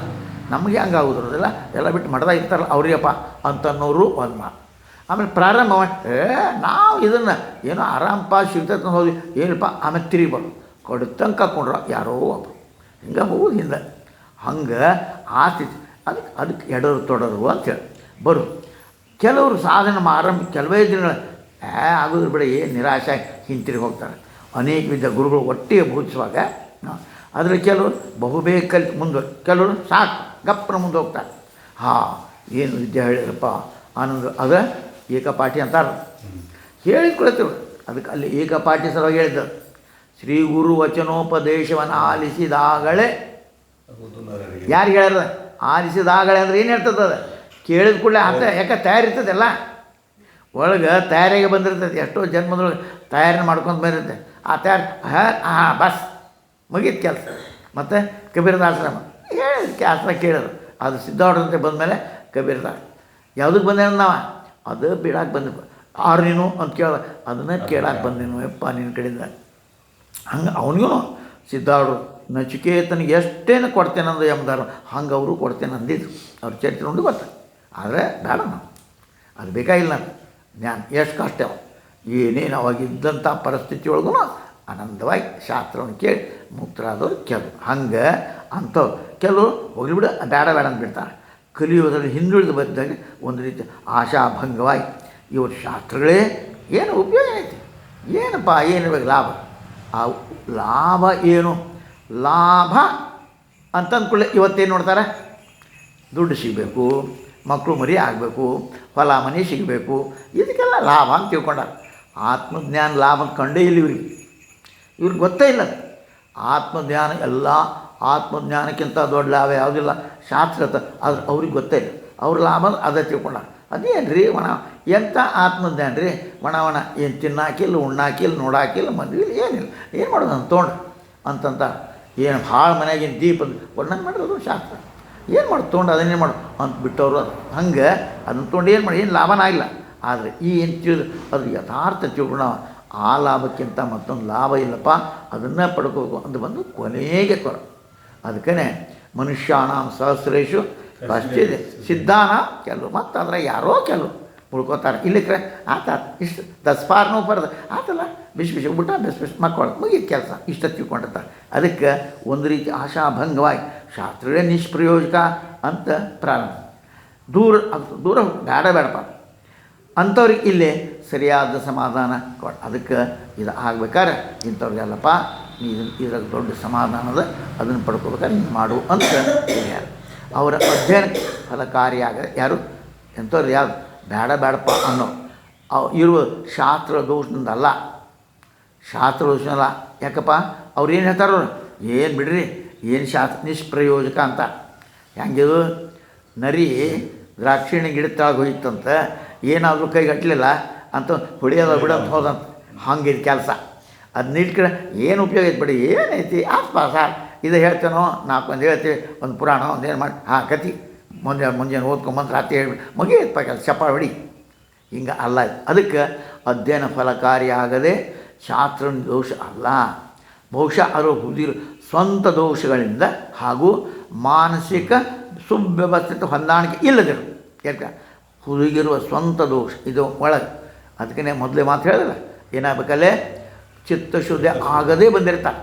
ನಮಗೆ ಹಂಗೆ ಆಗೋದಿರೋದಿಲ್ಲ, ಎಲ್ಲ ಬಿಟ್ಟು ಮಡ್ದಾಗ ಇರ್ತಾರಲ್ಲ ಅವ್ರಿಗಪ್ಪ ಅಂತನ್ನೋರು ಒಂದು ಮಾತು. ಆಮೇಲೆ ಪ್ರಾರಂಭ ಮಾಡಿ ನಾವು ಇದನ್ನು ಏನೋ ಆರಾಮಪ್ಪ ಸಿಗ್ತೈತೆ ಹೋದ್ವಿ ಏನಪ್ಪ, ಆಮೇಲೆ ತಿರುಗಿಬಾರ್ದು ಕೊಡುತ್ತಂಗೆ ಕರ್ಕೊಂಡ್ರು ಯಾರೋ ಒಬ್ಬರು ಹಿಂಗೆ ಹೋಗೋದು ಹಿಂದೆ ಹಂಗೆ ಆ ಸ್ಥಿತಿ. ಅದಕ್ಕೆ ಎಡರು ತೊಡರು ಅಂತೇಳಿ ಬರು. ಕೆಲವರು ಸಾಧನೆ ಆರಂಭ ಕೆಲವೇ ದಿನಗಳು ಆಗೋದ್ರ ಬಿಡ ಏನು ನಿರಾಶೆ ಹಿಂತಿರುಗಿ ಹೋಗ್ತಾರೆ. ಅನೇಕ ವಿಧ ಗುರುಗಳು ಒಟ್ಟಿಗೆ ಬೋಧಿಸುವಾಗ ಆದರೆ ಕೆಲವರು ಬಹುಬೇಗ ಕಲಿತು ಮುಂದುವರೆ, ಕೆಲವರು ಸಾಕು ಗಪ್ಪನ ಮುಂದೆ ಹೋಗ್ತಾರೆ. ಏನು ವಿದ್ಯೆ ಹೇಳಿದ್ರಪ್ಪ ಆನಂದ ಅದ ಏಕಪಾಠಿ ಅಂತಾರೆ, ಹೇಳಿಕೊಳ್ತೀವಿ. ಅದಕ್ಕೆ ಅಲ್ಲಿ ಏಕಪಾಠಿ ಸಲುವಾಗಿ ಹೇಳಿದ್ದರು, ಶ್ರೀ ಗುರು ವಚನೋಪದೇಶವನ್ನು ಆಲಿಸಿದಾಗಲೇ. ಯಾರಿಗೆ ಹೇಳ್ಯಾರ ಆಲಿಸಿದಾಗಲೇ ಅಂದ್ರೆ ಏನು ಹೇಳ್ತದೆ, ಅದು ಕೇಳಿದ ಕೂಡಲೇ ಅಂತ ಯಾಕೆ ತಯಾರಿರ್ತದೆಲ್ಲ ಒಳಗೆ ತಯಾರಿಗೆ ಬಂದಿರ್ತೈತೆ. ಎಷ್ಟೋ ಜನ್ಮದೊಳಗೆ ತಯಾರಿ ಮಾಡ್ಕೊಂಡು ಬಂದಿರುತ್ತೆ. ಆ ತಯಾರಿ ಬಸ್ ಮುಗೀತು ಕೆಲಸ. ಮತ್ತು ಕಬೀರದಾಸರ ಹೇಳಿದ ಆಸರ ಕೇಳಿದ್ರು, ಅದು ಸಿದ್ಧಾರ್ಢಂತೆ ಬಂದಮೇಲೆ ಕಬೀರದಾಸ ಯಾವುದಕ್ಕೆ ಬಂದೇನ ನಾವು ಅದು ಬಿಡಾಕೆ ಬಂದ ಆರು ನೀನು ಅಂತ ಕೇಳ ಅದನ್ನು ಕೇಳಕ್ಕೆ ಬಂದೇನು ಯಪ್ಪ ನಿನ್ನ ಕಡೆಯಿಂದ. ಹಂಗೆ ಅವನಿಗೂ ಸಿದ್ಧಾರ್ಢರು ನಚಿಕೇತನಿಗೆ ಎಷ್ಟೇನು ಕೊಡ್ತೇನೆ ಅಂದು ಎಂಬುದಾರು ಹಂಗೆ ಅವರು ಕೊಡ್ತೇನೆ ಅಂದಿದ್ರು. ಅವ್ರ ಚರಿತ್ರೆ ನೋಡಿ ಬರ್ತಾರೆ. ಆದರೆ ಬೇಡ ನಾವು ಅದು ಬೇಕಾಗಿಲ್ಲ. ಜ್ಞಾನ ಎಷ್ಟು ಕಷ್ಟ ಏನೇನು ಅವಾಗಿದ್ದಂಥ ಪರಿಸ್ಥಿತಿ ಒಳಗೂ ಆನಂದವಾಗಿ ಶಾಸ್ತ್ರವನ್ನು ಕೇಳಿ ಮುಕ್ತರಾದವ್ರು ಕೆಲವು. ಹಂಗೆ ಅಂಥವ್ರು ಕೆಲವರು ಹೋಗ್ಲಿ ಬಿಡು ಬೇಡ ಬೇಡ ಅಂತ ಬಿಡ್ತಾರೆ. ಕಲಿಯುವುದರಲ್ಲಿ ಹಿಂದುಳಿದು ಬಂದಾಗ ಒಂದು ರೀತಿ ಆಶಾಭಂಗವಾಗಿ ಇವರು ಶಾಸ್ತ್ರಗಳೇ ಏನು ಉಪಯೋಗ ಐತಿ, ಏನಪ್ಪ ಏನಿರಬೇಕು ಲಾಭ, ಆ ಲಾಭ ಏನು, ಲಾಭ ಅಂತಂದ್ಕೊಳ್ಳಿ ಇವತ್ತೇನು ನೋಡ್ತಾರೆ, ದುಡ್ಡು ಸಿಗಬೇಕು, ಮಕ್ಕಳು ಮರಿ ಆಗಬೇಕು, ಹೊಲ ಮನೆ ಸಿಗಬೇಕು, ಇದಕ್ಕೆಲ್ಲ ಲಾಭ ಅಂತ ತಿಳ್ಕೊಂಡಾರ. ಆತ್ಮಜ್ಞಾನ ಲಾಭ ಅಂತ ಕಂಡೇ ಇಲ್ಲ ಇವ್ರಿಗೆ ಗೊತ್ತೇ ಇಲ್ಲ. ಆತ್ಮಜ್ಞಾನ ಎಲ್ಲ ಆತ್ಮಜ್ಞಾನಕ್ಕಿಂತ ದೊಡ್ಡ ಲಾಭ ಯಾವುದಿಲ್ಲ ಶಾಸ್ತ್ರ ಆದ್ರೆ ಅವ್ರಿಗೆ ಗೊತ್ತೇ ಇಲ್ಲ. ಅವ್ರ ಲಾಭ ಅದೇ ತಿಳ್ಕೊಂಡ. ಅದೇನು ರೀ ಎಂಥ ಆತ್ಮಜ್ಞಾನ ರೀ, ಏನು ತಿನ್ನಾಕಿಲ್ಲ, ಉಣ್ಣಾಕಿಲ್ಲ, ನೋಡಾಕಿಲ್ಲ, ಮದುವೆ ಏನಿಲ್ಲ, ಏನು ಮಾಡೋದು ಅಂತ ತೊಗೊಂಡು ಅಂತಂತ ಏನು ಭಾಳ ಮನೆಯಾಗಿನ ದೀಪ ಒಣ್ಣಂಗೆ ಮಾಡೋದು ಶಾಸ್ತ್ರ. ಏನು ಮಾಡಿ ತೊಗೊಂಡು ಅದನ್ನೇನು ಮಾಡು ಅಂತ ಬಿಟ್ಟವರು. ಹಂಗೆ ಅದನ್ನು ತೊಗೊಂಡು ಏನು ಮಾಡಿ ಏನು ಲಾಭನ ಆಗಿಲ್ಲ. ಆದರೆ ಏನು ತಿಳಿದು ಅದು ಯಥಾರ್ಥ ತಿಳ್ಕೊಂಡು ಆ ಲಾಭಕ್ಕಿಂತ ಮತ್ತೊಂದು ಲಾಭ ಇಲ್ಲಪ್ಪ, ಅದನ್ನು ಪಡ್ಕೋಬೇಕು ಅಂತ ಬಂದು ಕೊನೆಗೆ ಅದಕ್ಕೇ ಮನುಷ್ಯಾನಾಂ ಸಹಸ್ರೇಶು ಕಷ್ಟಿದೆ ಸಿದ್ಧಾನ ಕೆಲವು ಮತ್ತು ಅದ್ರಾಗ ಯಾರೋ ಕೆಲವು ಉಳ್ಕೋತಾರೆ. ಇಲ್ಲಿಕ್ರೆ ಆತ ಇಷ್ಟು ದಸ್ಪಾರ್ನೂ ಬರೋದು ಆತಲ್ಲ, ಬಿಸಿ ಊಟ ಬಿಸಿ ಮಕ್ಕಳು ಮುಗಿದ ಕೆಲಸ ಇಷ್ಟ ತಿಳ್ಕೊಂಡಿರ್ತಾರೆ. ಅದಕ್ಕೆ ಒಂದು ರೀತಿ ಆಶಾಭಂಗವಾಗಿ ಶಾಸ್ತ್ರವೇ ನಿಷ್ಪ್ರಯೋಜಕ ಅಂತ ಪ್ರಾರಂಭ. ದೂರ ಬೇಡಪ್ಪ ಅಂಥವ್ರಿಗೆ ಇಲ್ಲೇ ಸರಿಯಾದ ಸಮಾಧಾನ ಕೊಡ. ಅದಕ್ಕೆ ಇದು ಆಗ್ಬೇಕಾದ್ರೆ ಇಂಥವ್ರಿಗೆಲ್ಲಪ್ಪ ಇದ್ರಾಗ ದೊಡ್ಡ ಸಮಾಧಾನದ ಅದನ್ನು ಪಡ್ಕೋಬೇಕಾದ್ರೆ ಹಿಂಗೆ ಮಾಡು ಅಂತ ಹೇಳ್ಯಾರ. ಅವರ ಅಧ್ಯಯನ ಫಲಕಾರಿಯಾಗದೆ ಯಾರು ಎಂಥವ್ರು ಯಾರು ಬೇಡಪ್ಪ ಅನ್ನೋ ಇರುವ ಶಾಸ್ತ್ರ ದೋಷದಿಂದ ಅಲ್ಲ, ಶಾಸ್ತ್ರ ದೋಷನಲ್ಲ. ಯಾಕಪ್ಪ ಅವ್ರು ಏನು ಹೇಳ್ತಾರೋ ಏನು ಬಿಡ್ರಿ, ಏನು ಶಾಸ್ತ್ರ ನಿಷ್ಪ್ರಯೋಜಕ ಅಂತ. ಹೆಂಗಿದು ನರಿ ದ್ರಾಕ್ಷಿಣಿ ಗಿಡ ತಾಳಗೆ ಹೋಯ್ತಂತ ಏನಾದರೂ ಕೈಗಟ್ಟಲಿಲ್ಲ ಅಂತ ಹೊಡಿಯೋದ ಬಿಡೋದು ಹೋದಂತ. ಹಂಗಿದ ಕೆಲಸ ಅದನ್ನ ಇಟ್ಕಡೆ ಏನು ಉಪಯೋಗ ಐತೆ ಬಿಡಿ, ಏನೈತಿ ಆಸ್ಪಾಸ ಇದು ಹೇಳ್ತೇನೋ, ನಾಲ್ಕು ಒಂದು ಹೇಳ್ತೀವಿ, ಒಂದು ಪುರಾಣ ಒಂದೇನು ಮಾಡಿ ಕತಿ ಮುಂಜಾನೆ ಓದ್ಕೊಂಬಂದು ರಾತ್ರಿ ಹೇಳ್ಬಿಟ್ಟು ಮುಗಿಯಪ್ಪ ಕೆಲಸ ಚಪ್ಪಾಳೆ ಹೊಡಿ, ಹಿಂಗೆ ಅಲ್ಲ. ಅದಕ್ಕೆ ಅಧ್ಯಯನ ಫಲಕಾರಿಯಾಗದೆ ಶಾಸ್ತ್ರ ದೋಷ ಅಲ್ಲ. ಬಹುಶಃ ಅದು ಹುದಿರು ಸ್ವಂತ ದೋಷಗಳಿಂದ ಹಾಗೂ ಮಾನಸಿಕ ಸುವ್ಯವಸ್ಥಿತ ಹೊಂದಾಣಿಕೆ ಇಲ್ಲದಿರು. ಯಾಕೆ ಹುದುಗಿರುವ ಸ್ವಂತ ದೋಷ ಇದು ಒಳಗೆ. ಅದಕ್ಕೆ ಮೊದಲೇ ಮಾತು ಹೇಳಿದಲ್ಲ, ಏನಾಗಬೇಕಲ್ಲೇ ಚಿತ್ತಶುದ್ಧಿ ಆಗದೇ ಬಂದಿರ್ತಾರೆ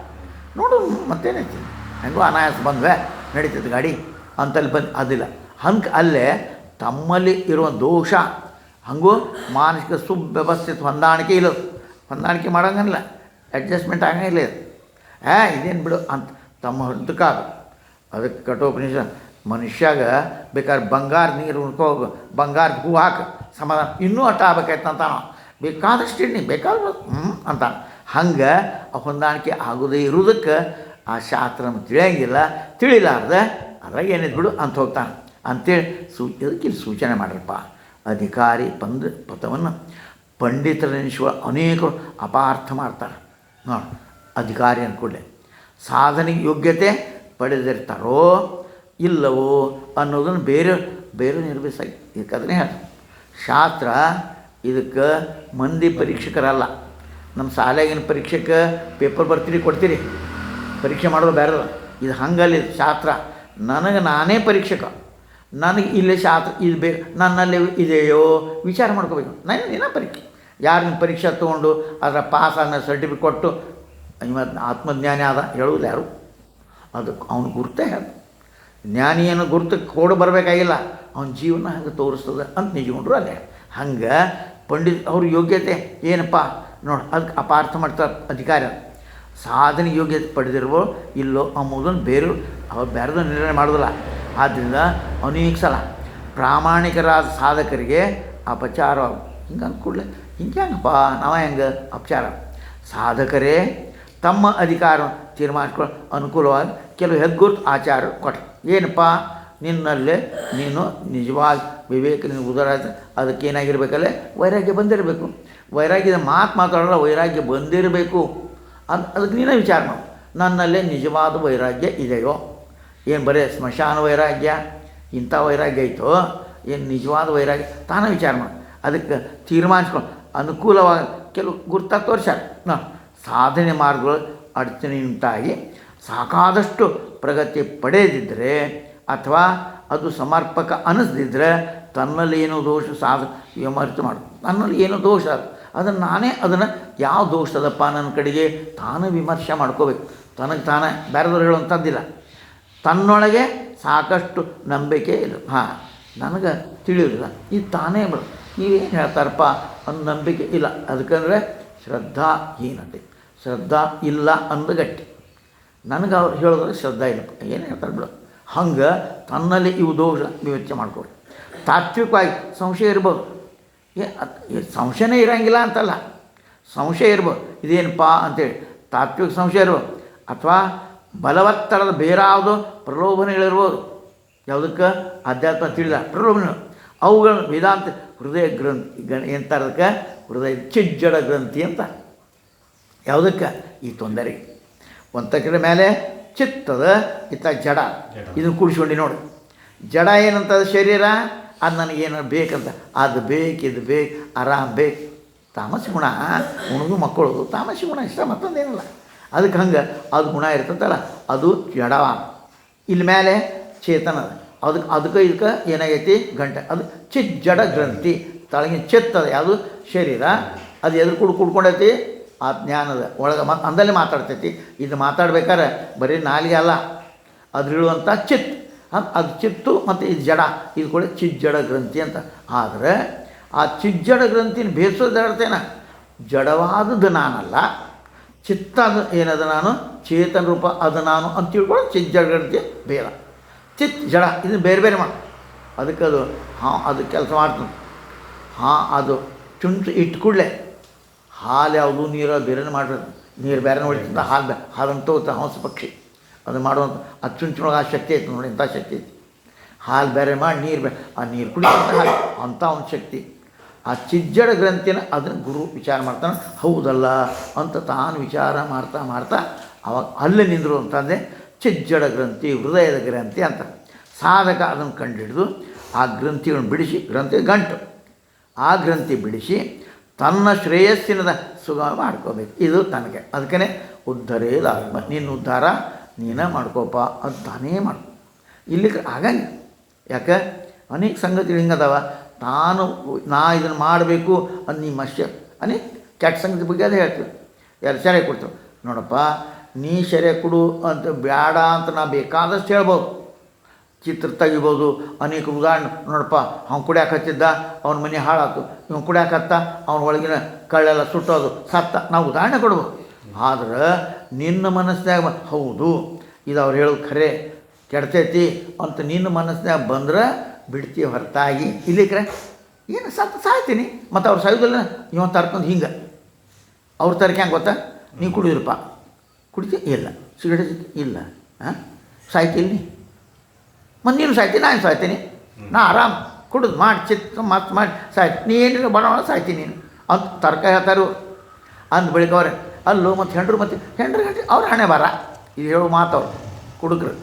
ನೋಡು. ಮತ್ತೇನೈತಿ ಹೆಂಗೋ ಅನಾಯಾಸ ಬಂದ್ವೆ ನಡೀತದೆ ಗಾಡಿ ಅಂತಲ್ಲಿ ಬಂದು ಅದಿಲ್ಲ. ಹಂಗೆ ಅಲ್ಲೇ ತಮ್ಮಲ್ಲಿ ಇರುವ ದೋಷ ಹಾಗೂ ಮಾನಸಿಕ ಸುವ್ಯವಸ್ಥಿತ ಹೊಂದಾಣಿಕೆ ಇಲ್ಲದು. ಹೊಂದಾಣಿಕೆ ಮಾಡೋಂಗಿಲ್ಲ, ಅಡ್ಜಸ್ಟ್ಮೆಂಟ್ ಆಗಂಗಿಲ್ಲ. ಇದೇನು ಬಿಡು ಅಂತ ತಮ್ಮ ಹೊರತಕ್ಕಾಗ. ಅದಕ್ಕೆ ಕಠೋಪನಿಷತ್ ಮನುಷ್ಯಾಗ ಬೇಕಾದ್ರೆ ಬಂಗಾರ ನೀರು ಉಣ್ಕೋ, ಬಂಗಾರದ ಹೂ ಹಾಕಿ ಸಮಾಧಾನ ಇನ್ನೂ ಅಟ್ಟ ಆಗ್ಬೇಕಾಯ್ತು ಅಂತಾನ. ಬೇಕಾದಷ್ಟು ಎಣ್ಣೆ ಬೇಕಾದ್ರೆ ಅಂತ. ಹಂಗೆ ಆ ಹೊಂದಾಣಿಕೆ ಆಗೋದೇ ಇರೋದಕ್ಕೆ ಆ ಶಾಸ್ತ್ರನ ತಿಳಿಯಂಗಿಲ್ಲ, ತಿಳಿಲಾರ್ದೆ ಅದ್ರಾಗ ಏನಿದ್ದು ಬಿಡು ಅಂತ ಹೋಗ್ತಾನೆ ಅಂಥೇಳಿ ಇದಕ್ಕೆ ಇಲ್ಲಿ ಸೂಚನೆ ಮಾಡ್ರಪ್ಪ. ಅಧಿಕಾರಿ ಪದವನ್ನು ಪಂಡಿತರೆನಿಸುವ ಅನೇಕರು ಅಪಾರ್ಥ ಮಾಡ್ತಾರೆ ನೋಡಿ. ಅಧಿಕಾರಿ ಅಂದ್ಕೊಳ್ಳೆ ಸಾಧನೆಗೆ ಯೋಗ್ಯತೆ ಪಡೆದಿರ್ತಾರೋ ಇಲ್ಲವೋ ಅನ್ನೋದನ್ನು ಬೇರೆ ನಿರ್ವಹಿಸಾಗಿ ಯಾಕಂದರೆ ಶಾಸ್ತ್ರ ಇದಕ್ಕೆ ಮಂದಿ ಪರೀಕ್ಷಕರಲ್ಲ. ನಮ್ಮ ಶಾಲೆಗಿನ ಪರೀಕ್ಷೆಗೆ ಪೇಪರ್ ಬರ್ತೀರಿ ಕೊಡ್ತೀರಿ, ಪರೀಕ್ಷೆ ಮಾಡೋದು ಬೇರೆ. ಇದು ಹಂಗಲ್ಲಿ ಶಾಸ್ತ್ರ ನನಗೆ ನಾನೇ ಪರೀಕ್ಷಕ. ನನಗೆ ಇಲ್ಲೇ ಶಾಸ್ತ್ರ ಇದು ನನ್ನಲ್ಲಿ ಇದೆಯೋ ವಿಚಾರ ಮಾಡ್ಕೋಬೇಕು. ನೀನ ಪರೀಕ್ಷೆ ಯಾರು ಪರೀಕ್ಷೆ ತೊಗೊಂಡು ಅದರ ಪಾಸ್ ಆದ ಸರ್ಟಿಫಿಕೇಟ್ ಕೊಟ್ಟು ಇವತ್ತು ಆತ್ಮಜ್ಞಾನಿ ಆದ ಹೇಳುವುದು ಯಾರು? ಅದು ಅವನು ಗುರುತೇ ಹೇಳು. ಜ್ಞಾನಿ ಏನು ಗುರುತು ಕೊಡು ಬರಬೇಕಾಗಿಲ್ಲ, ಅವನ ಜೀವನ ಹಂಗೆ ತೋರಿಸ್ತದೆ ಅಂತ ನಿಜಗೊಂಡ್ರು ಅಲ್ಲೇ. ಹಂಗೆ ಅವ್ರ ಯೋಗ್ಯತೆ ಏನಪ್ಪ ನೋಡಿ, ಅದಕ್ಕೆ ಅಪಾರ್ಥ ಮಾಡ್ತಾರೆ ಅಧಿಕಾರಿ. ಸಾಧನೆ ಯೋಗ್ಯತೆ ಪಡೆದಿರುವೋ ಇಲ್ಲೋ ಎಂಬುದನ್ನು ಅವ್ರು ಬೇರೆದು ನಿರ್ಣಯ ಮಾಡೋದಿಲ್ಲ. ಆದ್ದರಿಂದ ಅನೇಕ ಸಲ ಪ್ರಾಮಾಣಿಕರಾದ ಸಾಧಕರಿಗೆ ಅಪಚಾರ ಹಿಂಗೆ ಅಂದ್ಕೂಡಲೇ ಹೆಂಗಪ್ಪ ನಾವು ಹೆಂಗೆ ಅಪಚಾರ. ಸಾಧಕರೇ ತಮ್ಮ ಅಧಿಕಾರ ತೀರ್ಮಾನಿಸ್ಕೊಳ್ಳೋ ಅನುಕೂಲವಾಗಿ ಕೆಲವು ಹೆಗ್ಗುರ್ತು ಆಚಾರ ಕೊಟ್ಟರು. ಏನಪ್ಪ ನಿನ್ನಲ್ಲೇ ನೀನು ನಿಜವಾಗಿ ವಿವೇಕ ನೀನು ಉದಾರ ಅದಕ್ಕೇನಾಗಿರ್ಬೇಕಲ್ಲೇ ವೈರಾಗ್ಯ ಬಂದಿರಬೇಕು. ವೈರಾಗ್ಯದ ಮಾತಾಡೋಲ್ಲ, ವೈರಾಗ್ಯ ಬಂದಿರಬೇಕು ಅದಕ್ಕೆ ನೀನೇ ವಿಚಾರ ಮಾಡು. ನನ್ನಲ್ಲೇ ನಿಜವಾದ ವೈರಾಗ್ಯ ಇದೆಯೋ, ಏನು ಬರೀ ಸ್ಮಶಾನ ವೈರಾಗ್ಯ ಇಂಥ ವೈರಾಗ್ಯ ಐತೋ, ಏನು ನಿಜವಾದ ವೈರಾಗ್ಯ ತಾನೇ ವಿಚಾರ ಮಾಡು. ಅದಕ್ಕೆ ತೀರ್ಮಾನಿಸ್ಕೊಂಡು ಅನುಕೂಲವಾಗಿ ಕೆಲವು ಗುರ್ತಾಗಿ ತೋರಿಸ್ಯಾರ. ಸಾಧನೆ ಮಾರ್ಗಗಳು ಅಡಚಣೆಯುಂಟಾಗಿ ಸಾಕಾದಷ್ಟು ಪ್ರಗತಿ ಪಡೆಯದಿದ್ದರೆ ಅಥವಾ ಅದು ಸಮರ್ಪಕ ಅನ್ನಿಸ್ದಿದ್ರೆ ತನ್ನಲ್ಲಿ ಏನೋ ದೋಷ ವಿಮರ್ಶೆ ಮಾಡು. ನನ್ನಲ್ಲಿ ಏನೋ ದೋಷ ಅದನ್ನು ಯಾವ ದೋಷ ಅದಪ್ಪ ನನ್ನ ಕಡೆಗೆ ತಾನೇ ವಿಮರ್ಶೆ ಮಾಡ್ಕೋಬೇಕು. ತನಗೆ ತಾನೇ ಬೇರೆದವ್ರು ಹೇಳುವಂಥದ್ದಿಲ್ಲ. ತನ್ನೊಳಗೆ ಸಾಕಷ್ಟು ನಂಬಿಕೆ ಇಲ್ಲ. ಹಾಂ, ನನಗೆ ತಿಳಿಯೋದಿಲ್ಲ, ಇದು ತಾನೇ ಬರೋದು, ನೀವೇನು ಹೇಳ್ತಾರಪ್ಪ ಅನ್ನೋ ನಂಬಿಕೆ ಇಲ್ಲ. ಅದಕ್ಕಂದರೆ ಶ್ರದ್ಧಾಹೀನತೆ, ಶ್ರದ್ಧಾ ಇಲ್ಲ ಅಂದು ಗಟ್ಟಿ. ನನಗೆ ಅವ್ರು ಹೇಳಿದ್ರೆ ಶ್ರದ್ಧಾ ಇಲ್ಲಪ್ಪ, ಏನು ಹೇಳ್ತಾರೆ ಬಿಡು. ಹಂಗೆ ತನ್ನಲ್ಲಿ ಇವು ದೋಷ ವಿವೇಚನೆ ಮಾಡ್ಕೊಳ್ಳಿ. ತಾತ್ವಿಕವಾಗಿ ಸಂಶಯ ಇರ್ಬೋದು, ಸಂಶಯನೇ ಇರೋಂಗಿಲ್ಲ ಅಂತಲ್ಲ, ಸಂಶಯ ಇರ್ಬೋದು, ಇದೇನಪ್ಪ ಅಂತೇಳಿ ತಾತ್ವಿಕ ಸಂಶಯ ಇರ್ಬೋದು. ಅಥವಾ ಬಲವತ್ತರದ ಬೇರಾವುದು ಪ್ರಲೋಭನೆಗಳಿರ್ಬೋದು, ಯಾವುದಕ್ಕೆ ಅಧ್ಯಾತ್ಮ ತಿಳಿದ ಪ್ರಲೋಭನೆಗಳು, ಅವುಗಳನ್ನು ವೇದಾಂತ ಹೃದಯ ಗ್ರಂಥಿ ಎಂತಾರೆ, ಅದಕ್ಕೆ ಹೃದಯ ಚಿಜ್ಜಡ ಗ್ರಂಥಿ ಅಂತ. ಯಾವುದಕ್ಕೆ ಈ ತೊಂದರೆಗೆ ಒಂದು ತಕ್ಕಡ ಮೇಲೆ ಚಿತ್ತದ ಇತ್ತ ಜಡ, ಇದನ್ನು ಕೂಡಿಸ್ಕೊಂಡು ನೋಡಿ. ಜಡ ಏನಂತದ ಶರೀರ, ಅದು ನನಗೇನು ಬೇಕಂತ, ಅದು ಬೇಕು, ಇದು ಬೇಕು, ಆರಾಮ್ ಬೇಕು. ತಾಮಸಿ ಗುಣ ಉಣದು ಮಕ್ಕಳು ತಾಮಸಿ ಗುಣ ಇಷ್ಟ, ಮತ್ತೊಂದೇನಲ್ಲ. ಅದಕ್ಕೆ ಹಂಗೆ ಅದು ಗುಣ ಇರ್ತಂತಲ್ಲ, ಅದು ಜಡವ. ಇಲ್ಲಿ ಮೇಲೆ ಚೇತನದ, ಅದಕ್ಕೆ ಇದಕ್ಕೆ ಏನಾಗೈತಿ ಗಂಟೆ, ಅದು ಚಿಜ್ಜಡ ಗ್ರಂಥಿ. ತಳಗಿನ ಚಿತ್ತದ ಯಾವುದು ಶರೀರ, ಅದು ಎದುರು ಕುಡ್ಕೊಂಡೈತಿ ಆ ಜ್ಞಾನದ ಒಳಗೆ ಅಂದಲ್ಲಿ ಮಾತಾಡ್ತೈತಿ. ಇದು ಮಾತಾಡ್ಬೇಕಾದ್ರೆ ಬರೀ ನಾಲಿಗೆ ಅಲ್ಲ, ಅದ್ರಿಳುವಂಥ ಚಿತ್, ಅದು ಚಿತ್ತು ಮತ್ತು ಇದು ಜಡ, ಇದು ಕೂಡ ಚಿಜ್ಜಡ ಗ್ರಂಥಿ ಅಂತ. ಆದರೆ ಆ ಚಿಜ್ಜಡ ಗ್ರಂಥಿನ ಭೇದಿಸೋದಾಡ್ತೇನೆ, ಜಡವಾದದ್ದು ನಾನಲ್ಲ, ಚಿತ್ತ ಅದು ಏನದ ನಾನು, ಚೇತನ ರೂಪ ಅದು ನಾನು ಅಂತ ತಿಳ್ಕೊಳ್ಳೋ ಚಿಜ್ಜಡ ಗ್ರಂಥಿ ಬೇರೆ. ಚಿತ್ ಜಡ ಇದನ್ನು ಬೇರೆ ಬೇರೆ ಮಾಡಿ, ಅದಕ್ಕೆ ಅದು ಹಾಂ ಅದು ಕೆಲಸ ಮಾಡ್ತದೆ. ಹಾಂ, ಅದು ಚುಂಚು ಇಟ್ಟು ಕೂಡಲೇ ಹಾಲು ಯಾವುದು ನೀರು ಬೇರೆ ಮಾಡಿರೋದು, ನೀರು ಬೇರೆ ನೋಡಿದ ಹಾಲಂತ ಹಂಸ ಪಕ್ಷಿ ಅದು ಮಾಡುವಂಥ ಅದು ಚುಂಚಿನೊಳಗೆ ಆ ಶಕ್ತಿ ಐತೆ ನೋಡಿ, ಇಂಥ ಶಕ್ತಿ ಐತಿ. ಹಾಲು ಬೇರೆ ಮಾಡಿ ನೀರು ಬೇರೆ, ಆ ನೀರು ಕುಡಿಯುವಂಥ ಹಾಲು ಅಂಥ ಒಂದು ಶಕ್ತಿ. ಆ ಚಿಜ್ಜಡ ಗ್ರಂಥಿನ ಅದನ್ನು ಗುರು ವಿಚಾರ ಮಾಡ್ತಾನೆ, ಹೌದಲ್ಲ ಅಂತ ತಾನು ವಿಚಾರ ಮಾಡ್ತಾ ಮಾಡ್ತಾ ಅವಾಗ ಅಲ್ಲೇ ನಿಂದರು ಅಂತಂದರೆ ಚಿಜ್ಜಡ ಗ್ರಂಥಿ, ಹೃದಯದ ಗ್ರಂಥಿ ಅಂತ. ಸಾಧಕ ಅದನ್ನು ಕಂಡುಹಿಡಿದು ಆ ಗ್ರಂಥಿಗಳನ್ನು ಬಿಡಿಸಿ, ಗ್ರಂಥಿ ಗಂಟು, ಆ ಗ್ರಂಥಿ ಬಿಡಿಸಿ ತನ್ನ ಶ್ರೇಯಸ್ಸಿನದ ಸುಗಮ ಮಾಡ್ಕೋಬೇಕು. ಇದು ತನಗೆ. ಅದಕ್ಕೇ ಉದ್ಧರೇದ ಆತ್ಮ, ನಿನ್ನ ಉದ್ಧಾರ ನೀನೇ ಮಾಡ್ಕೋಪ ಅದು ತಾನೇ ಮಾಡ್ಕೊ. ಇಲ್ಲಿ ಆಗಂಗೆ, ಯಾಕೆ ಅನೇಕ ಸಂಗತಿಗಳು ಹಿಂಗದಾವ. ನಾ ಇದನ್ನು ಮಾಡಬೇಕು ಅದು ನಿಮ್ಮ ಅಷ್ಟೇ ಅನೇಕ ಕೆಟ್ಟ ಸಂಗತಿ ಬಗ್ಗೆ ಅದೇ ಹೇಳ್ತೀವಿ. ಯಾರು ಸೆರೆ ಕೊಡ್ತೀವಿ, ನೋಡಪ್ಪ ನೀ ಸೆರೆ ಕೊಡು ಅಂತ ಬೇಡ ಅಂತ ನಾ ಬೇಕಾದಷ್ಟು ಹೇಳ್ಬೋದು, ಚಿತ್ರ ತೆಗಿಬೋದು. ಅನೇಕ ಉದಾಹರಣೆ ನೋಡಪ್ಪ, ಅವ್ನು ಕುಡಿಯಾಕೆ ಹತ್ತಿದ್ದ, ಅವ್ನ ಮನೆ ಹಾಳಾಯ್ತು, ಇವ್ನು ಕುಡಿಯಾಕೆ ಹತ್ತ, ಅವನ ಒಳಗಿನ ಕಳ್ಳೆಲ್ಲ ಸುಟ್ಟೋದು, ಸತ್ತ, ನಾವು ಉದಾಹರಣೆ ಕೊಡ್ಬೋದು. ಆದ್ರೆ ನಿನ್ನ ಮನಸ್ಸಿನಾಗ ಹೌದು ಇದು ಅವ್ರು ಹೇಳೋದು ಖರೆ ಕೆಡ್ತೈತಿ ಅಂತ ನಿನ್ನ ಮನಸ್ಸಿನಾಗ ಬಂದ್ರೆ ಬಿಡ್ತೀವಿ ಹೊರತಾಗಿ ಇಲ್ಲಿಕ್ರೆ ಏನು ಸಾಯ್ತೀನಿ. ಮತ್ತು ಅವ್ರು ಸಾಯೋದಿಲ್ಲ, ಇವ ತರ್ಕೊಂಡು ಹಿಂಗೆ ಅವ್ರ ತರಕೆ ಹೆಂಗೆ ಗೊತ್ತಾ, ನೀವು ಕುಡಿದ್ರಪ್ಪ, ಕುಡಿತಿ ಇಲ್ಲ, ಸಿಗರೇಟ್ ಇಲ್ಲ, ಹಾಂ ಸಾಯ್ತಿಲ್ಲ ನೀ, ಮತ್ತು ನೀನು ಸಾಯ್ತೀನಿ, ನಾನು ಸಾಯ್ತೀನಿ, ನಾ ಆರಾಮ್ ಕುಡಿದು ಮಾಡಿ ಚಿತ್ತ ಮತ್ತು ಮಾಡಿ ಸಾಯ್ತೀನಿ, ನೀ ಏನಿಲ್ಲ ಬರೋಣ ಸಾಯ್ತೀನಿ ನೀನು ಅಂತ ತರ್ಕ ಹೇಳ್ತಾರು. ಅಂದ ಬಳಿಕ ಅವ್ರೆ ಅಲ್ಲೋ ಮತ್ತು ಹೆಂಡ್ರು ಗಂಟೆ ಅವ್ರ ಹಣೆ ಬಾರ ಇದು ಹೇಳೋ ಮಾತವ್ರು ಕುಡುಕ್ರು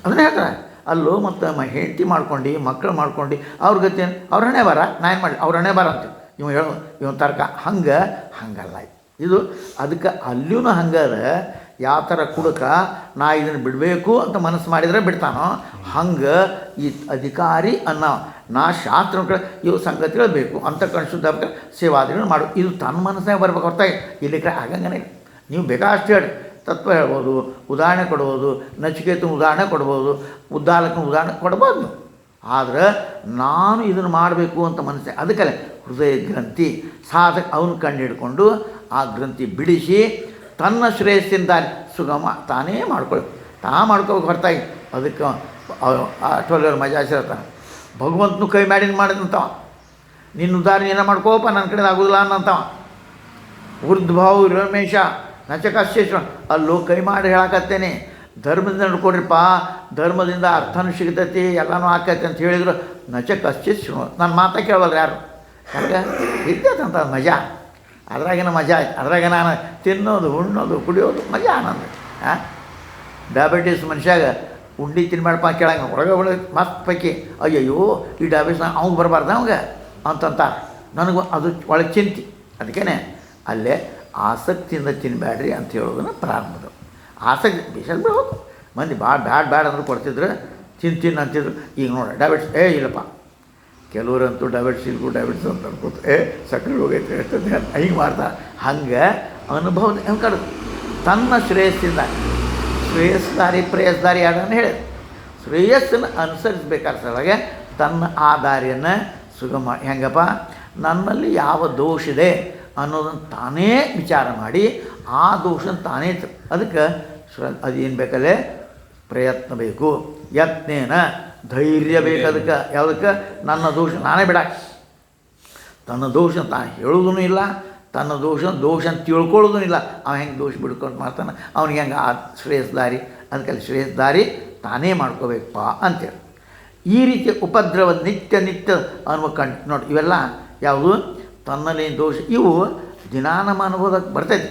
ಅದನ್ನೇ ಹೇಳ್ತಾರೆ. ಅಲ್ಲೋ ಮತ್ತು ಹೆಂಡತಿ ಮಾಡ್ಕೊಂಡು ಮಕ್ಕಳು ಮಾಡ್ಕೊಂಡು ಅವ್ರ ಗತಿ ಅವ್ರ ಹಣೆ ಬಾರ, ನಾ ಏನು ಮಾಡಿ ಅವ್ರ ಹಣೆ ಬಾರ ಅಂತ ಇವನ್ ತರ್ಕ ಹಂಗಲ್ಲ ಇದು. ಅದಕ್ಕೆ ಅಲ್ಲಿಯೂ ಹಂಗಾರೆ ಯಾವ ಥರ ಕುಡುಕ ನಾ ಇದನ್ನು ಬಿಡಬೇಕು ಅಂತ ಮನಸ್ಸು ಮಾಡಿದರೆ ಬಿಡ್ತಾನೋ, ಹಂಗೆ ಈ ಅಧಿಕಾರಿ ಅನ್ನೋ ನಾ ಶಾಸ್ತ್ರ ಇವು ಸಂಗತಿಗಳು ಬೇಕು ಅಂತ ಕಣಿಸುತ್ತ ಸೇವಾದಿಗಳು ಮಾಡು. ಇದು ತನ್ನ ಮನಸ್ಸಿನಾಗ ಬರ್ಬೇಕು ಹೊರತಾಗಿ ಇಲ್ಲಿ ಆಗಂಗನೇ. ನೀವು ಬೇಕಾಷ್ಟು ಹೇಳಿ ತತ್ವ ಹೇಳ್ಬೋದು, ಉದಾಹರಣೆ ಕೊಡ್ಬೋದು, ನಚಿಕೇತನ ಉದಾಹರಣೆ ಕೊಡ್ಬೋದು, ಉದ್ದಾಲಕನ ಉದಾಹರಣೆ ಕೊಡ್ಬೋದು ನೀವು. ಆದರೆ ನಾನು ಇದನ್ನು ಮಾಡಬೇಕು ಅಂತ ಮನಸ್ಸೆ, ಅದಕ್ಕಲ್ಲ ಹೃದಯ ಗ್ರಂಥಿ ಸಾಧಕ ಅವನು ಕಂಡು ಹಿಡ್ಕೊಂಡು ಆ ಗ್ರಂಥಿ ಬಿಡಿಸಿ ತನ್ನ ಶ್ರೇಯಸ್ಸಿನ ದಾರಿ ಸುಗಮ ತಾನೇ ಮಾಡ್ಕೋಬೇಕು ಹೊರತಾಗಿ. ಅದಕ್ಕೆ ಅಷ್ಟೊಲ್ಲವ್ರು ಮಜಾ ಸೇರ್ತಾನೆ, ಭಗವಂತನು ಕೈ ಮಾಡಿ ಮಾಡಿದಂಥವ, ನಿನ್ನ ಉದಾಹರಣೆ ಏನೋ ಮಾಡ್ಕೋಪ ನನ್ನ ಕಡೆ ಆಗೋದಿಲ್ಲ ಅನ್ನಂಥವ. ವೃದ್ಧಭಾವ ರಮೇಶ ನಚಕಶ್ಯೇಶ್ವರ ಅಲ್ಲೂ ಕೈ ಮಾಡಿ ಹೇಳಕತ್ತೇನೆ, ಧರ್ಮದಿಂದ ನಡ್ಕೊಡ್ರಿಪ್ಪ, ಧರ್ಮದಿಂದ ಅರ್ಥನೂ ಸಿಗ್ತೈತಿ ಎಲ್ಲನೂ ಆಕೈತಿ ಅಂತ ಹೇಳಿದ್ರು. ನಚಕಶ್ಯೇಶ್ವ ನನ್ನ ಮಾತಾ ಕೇಳವಲ್ಲ ಯಾರು, ಯಾಕೆ ಇರ್ತೈತಂತ ಮಜಾ, ಅದ್ರಾಗೇನ ಮಜಾ ಆಯ್ತು. ಅದ್ರಾಗ ನಾನು ತಿನ್ನೋದು ಉಣ್ಣೋದು ಕುಡಿಯೋದು ಮಜಾ ಆನಂದ. ಡಯಾಬಿಟೀಸ್ ಮನುಷ್ಯಾಗ ಉಂಡಿ ತಿನ್ಬೇಡಪ್ಪ ಕೇಳಂಗೆ, ಒಳಗೆ ಮಸ್ತ್ ಪೈಕಿ ಅಯ್ಯಯ್ಯೋ ಈ ಡಯಾಬಿಟೀಸ್ ಅವ್ಗೆ ಬರಬಾರ್ದು ಅವಂಗೆ ಅಂತಂತ ನನಗೆ ಅದು ಒಳಗೆ ಚಿಂತೆ. ಅದಕ್ಕೇ ಅಲ್ಲೇ ಆಸಕ್ತಿಯಿಂದ ತಿನ್ನಬೇಡ್ರಿ ಅಂತ ಹೇಳೋದನ್ನು ಪ್ರಾರಂಭದ ಆಸಕ್ತಿ ಬೇಷಲ್ ಬಿಡ್ಬೇಕು. ಮಂದಿ ಬ್ಯಾಡ ಅಂದ್ರೆ ಕೊಡ್ತಿದ್ರು, ತಿನ್ನು ಅಂತಿದ್ರು. ಈಗ ನೋಡಿ ಡಯಾಬಿಟಿಸ್ ಇಲ್ಲಪ್ಪ, ಕೆಲವರಂತೂ ಡಯಾಬಿಟಿಸ್ ಅಂತ ಅನ್ಕೋತ ಸಕ್ಕರೆ ಹೋಗೈತೆ ಎಷ್ಟೊಂದು ಹಿಂಗೆ ಮಾಡ್ತಾರೆ. ಹಂಗೆ ಅನುಭವದ ಹೆಂಗೆ ಕಡ್ದು ತನ್ನ ಶ್ರೇಯಸ್ಸಿಂದ ಶ್ರೇಯಸ್ದಾರಿ ಪ್ರೇಯಸ್ದಾರಿ ಎರಡನ್ನು ಹೇಳಿದೆ. ಶ್ರೇಯಸ್ಸನ್ನು ಅನುಸರಿಸಬೇಕಾದ ಸಲುವಾಗಿ ತನ್ನ ಆ ದಾರಿಯನ್ನು ಸುಗಮ ಹೆಂಗಪ್ಪ, ನನ್ನಲ್ಲಿ ಯಾವ ದೋಷ ಇದೆ ಅನ್ನೋದನ್ನು ತಾನೇ ವಿಚಾರ ಮಾಡಿ ಆ ದೋಷನ ತಾನೇ ಅದಕ್ಕೆ ಅದೇನು ಬೇಕಲ್ಲೇ ಪ್ರಯತ್ನ ಬೇಕು. ಯತ್ನೇನ ಧೈರ್ಯ ಬೇಕು. ಅದಕ್ಕೆ ಯಾವುದಕ್ಕೆ ನನ್ನ ದೋಷ ನಾನೇ ಬಿಡ, ತನ್ನ ದೋಷ ತಾನು ಹೇಳೋದೂ ಇಲ್ಲ, ತನ್ನ ದೋಷ ತಿಳ್ಕೊಳ್ಳೋದೂ ಇಲ್ಲ. ಅವ ಹೆಂಗೆ ದೋಷ ಬಿಡ್ಕೊಂಡು ಮಾಡ್ತಾನೆ, ಅವ್ನಿಗೆ ಹೆಂಗೆ ಆ ಶ್ರೇಯಸ್ದಾರಿ, ಅದಕ್ಕೆ ಶ್ರೇಯಸ್ದಾರಿ ತಾನೇ ಮಾಡ್ಕೋಬೇಕಪ್ಪ ಅಂತೇಳಿ. ಈ ರೀತಿಯ ಉಪದ್ರವ ನಿತ್ಯ ಅನ್ನುವ ನೋಡಿ, ಇವೆಲ್ಲ ಯಾವುದು ತನ್ನಲ್ಲಿ ದೋಷ, ಇವು ದಿನಾ ನಮ್ಮ ಅನುಭವಕ್ಕೆ ಬರ್ತೈತಿ.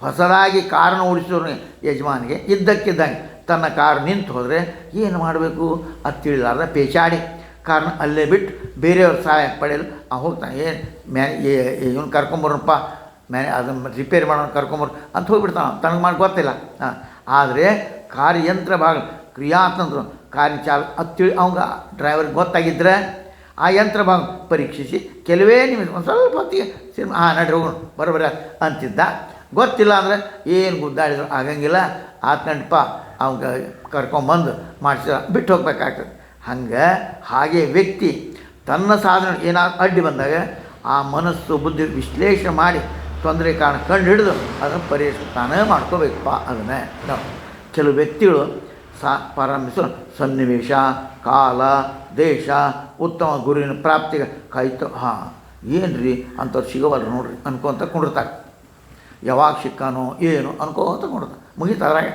ಹೊಸದಾಗಿ ಕಾರನ್ನು ಓಡಿಸೋರು ಯಜಮಾನಿಗೆ ಇದ್ದಕ್ಕಿದ್ದಂಗೆ ತನ್ನ ಕಾರು ನಿಂತು ಹೋದರೆ ಏನು ಮಾಡಬೇಕು ಅದು ತಿಳಿಲಾರ್ದ ಪೇಚಾಡಿ ಕಾರಣ ಅಲ್ಲೇ ಬಿಟ್ಟು ಬೇರೆಯವ್ರ ಸಹಾಯ ಪಡೆಯಲು ಹೋಗ್ತಾನೆ. ಇವನು ಕರ್ಕೊಂಬರಪ್ಪ ಅದನ್ನು ರಿಪೇರಿ ಮಾಡೋನು ಕರ್ಕೊಂಬರು ಅಂತ ಹೋಗ್ಬಿಡ್ತಾನೆ, ತನಗೆ ಮಾಡಿ ಗೊತ್ತಿಲ್ಲ. ಆದರೆ ಕಾರ್ ಯಂತ್ರ ಭಾಗ ಕ್ರಿಯಾತಂತ್ರ ಕಾರಿನ ಚಾಲಕ ಅದು ಅವಂಗೆ ಡ್ರೈವರ್ಗೆ ಗೊತ್ತಾಗಿದ್ದರೆ ಆ ಯಂತ್ರ ಭಾಗ ಪರೀಕ್ಷಿಸಿ ಕೆಲವೇ ನಿಮಿಷ ಒಂದು ಸ್ವಲ್ಪ ಹೊತ್ತಿಗೆ ನಡ್ರಿ ಹೋಗೋಣ ಬರೋಬರ ಅಂತಿದ್ದ. ಗೊತ್ತಿಲ್ಲ ಅಂದರೆ ಏನು ಗುದ್ದಾಡಿದ್ರು ಆಗಂಗಿಲ್ಲ. ಆತ್ಕಂಡಪ್ಪ ಅವಂಗೆ ಕರ್ಕೊಂಬಂದು ಮಾಡಿಸಿದ ಬಿಟ್ಟು ಹೋಗ್ಬೇಕಾಗ್ತದೆ. ಹಾಗೆ ವ್ಯಕ್ತಿ ತನ್ನ ಸಾಧನೆ ಏನಾದ್ರು ಅಡ್ಡಿ ಬಂದಾಗ ಆ ಮನಸ್ಸು ಬುದ್ಧಿ ವಿಶ್ಲೇಷಣೆ ಮಾಡಿ ತೊಂದರೆ ಕಾರಣ ಕಂಡು ಹಿಡಿದು ಅದನ್ನು ಪರಿಹರಿಸ್ತಾನೇ ಮಾಡ್ಕೋಬೇಕಪ್ಪ. ಅದನ್ನೇ ನಾವು ಕೆಲವು ವ್ಯಕ್ತಿಗಳು ಪ್ರಾರಂಭಿಸೋ ಸನ್ನಿವೇಶ, ಕಾಲ, ದೇಶ, ಉತ್ತಮ ಗುರುವಿನ ಪ್ರಾಪ್ತಿಗೆ ಕಾಯ್ತು. ಏನು ರೀ ಅಂಥವ್ರು ಸಿಗೋವಲ್ಲ ನೋಡ್ರಿ ಅನ್ಕೊಂತ ಕುಂಡಿರ್ತಾರೆ. ಯಾವಾಗ ಸಿಕ್ಕಾನೋ ಏನು ಅನ್ಕೋತ ಕುಂಡಿರ್ತಾರೆ. ಮುಗಿತಾದ್ರಾಗ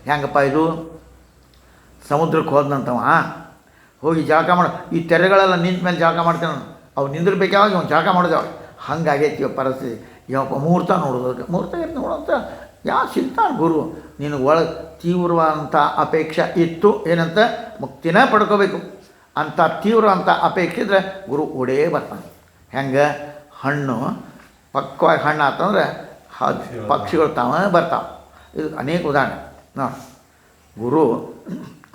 ಹೆಂಗಪ್ಪ ಇದು ಸಮುದ್ರಕ್ಕೆ ಹೋದಂಥವ ಹೋಗಿ ಜಳಕ ಮಾಡೋ ಈ ತೆರೆಗಳೆಲ್ಲ ನಿಂತ ಮೇಲೆ ಜಳಕ ಮಾಡ್ತೇನೆ ನಾನು, ಅವು ನಿಂದಿರ್ಬೇಕು ಯಾವಾಗ ಅವ್ನು ಜಳಕ ಮಾಡೋದು ಯಾವಾಗ ಹಂಗಾಗೈತಿ ಪರಿಸ್ಥಿತಿ. ಯಾವ ಮುಹೂರ್ತ ನೋಡೋದಕ್ಕೆ ಮುಹೂರ್ತ ನೋಡೋಂಥ ಯಾವ ಸಿಗ್ತಾನೆ ಗುರು. ನಿನಗೆ ಒಳಗೆ ತೀವ್ರವಾದಂಥ ಅಪೇಕ್ಷೆ ಇತ್ತು, ಏನಂತ ಮುಕ್ತಿನ ಪಡ್ಕೋಬೇಕು ಅಂಥ ತೀವ್ರವಂಥ ಅಪೇಕ್ಷೆ ಇದ್ದರೆ ಗುರು ಓಡೇ ಬರ್ತಾನೆ. ಹೆಂಗೆ ಹಣ್ಣು ಪಕ್ವಾಗಿ ಹಣ್ಣು ಆತಂದ್ರೆ ಪಕ್ಷಿಗಳು ತಾವೇ ಬರ್ತಾವೆ. ಇದು ಅನೇಕ ಉದಾಹರಣೆ ನೋಡಿ. ಗುರು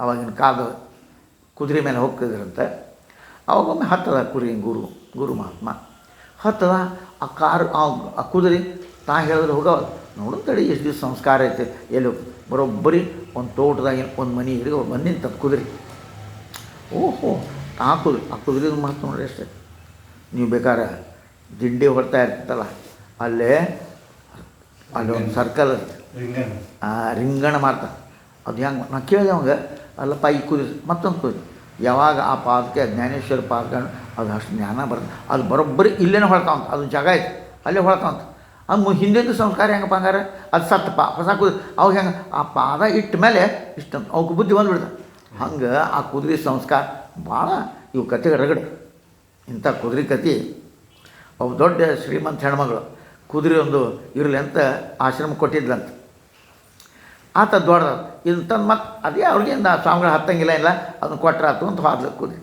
ಅವಾಗಿನ ಕಾಲದ ಕುದುರೆ ಮೇಲೆ ಹೋಗ್ತಿದ್ರಂತೆ. ಅವಾಗೊಮ್ಮೆ ಹತ್ತದ ಗುರು ಮಹಾತ್ಮ ಹತ್ತದ ಆ ಕಾರು ಆ ಕುದುರೆ ತಾ ಹೇಳಿದ್ರೆ ಹೋಗವ ನೋಡು ತಡಿ ಎಷ್ಟು ದಿವಸ ಸಂಸ್ಕಾರ ಐತೆ ಎಲ್ಲಿ ಬರೋಬ್ಬರಿ ಒಂದು ತೋಟದಾಗ ಒಂದು ಮನೆ ಹಿಡಿದು ಬಂದು ನಿಂತದ್ದು ಕುದುರೆ. ಓಹೋ ಆ ಕುದುರೆ ಮಹತ್ವ ನೋಡ್ರಿ ಅಷ್ಟೇ. ನೀವು ಬೇಕಾದ್ರೆ ದಿಂಡಿ ಹೊಡ್ತಾ ಇರ್ತಲ್ಲ ಅಲ್ಲಿ ಒಂದು ಸರ್ಕಲ್ ರಿಂಗಣ ಮಾಡ್ತಾರೆ. ಅದು ಹೆಂಗೆ ನಾನು ಕೇಳಿದೆ ಅವಂಗೆ, ಅಲ್ಲಪ್ಪ ಈ ಕುದುರೆ ಮತ್ತೊಂದು ಕುದುರೆ ಯಾವಾಗ ಆ ಪಾದಕ್ಕೆ ಜ್ಞಾನೇಶ್ವರ ಪಾದಗಳು ಅದು ಅಷ್ಟು ಜ್ಞಾನ ಬರ್ತದೆ, ಅದು ಬರೋಬ್ಬರಿ ಇಲ್ಲೇನೇ ಹೊಳ್ತಾವಂತ, ಅದು ಜಾಗ ಐತೆ ಅಲ್ಲೇ ಹೊಳ್ತಾವಂತ. ಅದು ಹಿಂದಿನ ಸಂಸ್ಕಾರ ಹೆಂಗಪ್ಪ ಹಂಗಾರೆ ಅದು ಸತ್ತಪ್ಪ ಹೊಸ ಕುದುರೆ ಅವಾಗ ಹೆಂಗೆ ಆ ಪಾದ ಇಟ್ಟ ಮೇಲೆ ಇಷ್ಟಂತ ಅವಕ್ಕೆ ಬುದ್ಧಿ ಬಂದುಬಿಡ್ತಾರೆ. ಹಂಗೆ ಆ ಕುದುರೆ ಸಂಸ್ಕಾರ ಭಾಳ ಇವು ಕತೆಗೆ ರಗಡೆ. ಇಂಥ ಕುದುರೆ ಕತೆ ಅವು ದೊಡ್ಡ ಶ್ರೀಮಂತ ಹೆಣ್ಮಗಳು ಕುದುರೆ ಒಂದು ಇರಲಿ ಅಂತ ಆಶ್ರಮ ಕೊಟ್ಟಿದ್ಲಂತ. ಆತ ದೊಡ್ಡ ಇದನ್ನು ತಂದು ಮತ್ತು ಅದೇ ಅವ್ರಿಗೆ ಸ್ವಾಮಿಗಳು ಹತ್ತಂಗಿಲ್ಲ ಇಲ್ಲ ಅದನ್ನು ಕೊಟ್ಟರಾತು ಅಂತ ಹೋದ್ಲು ಕುದುರೆ.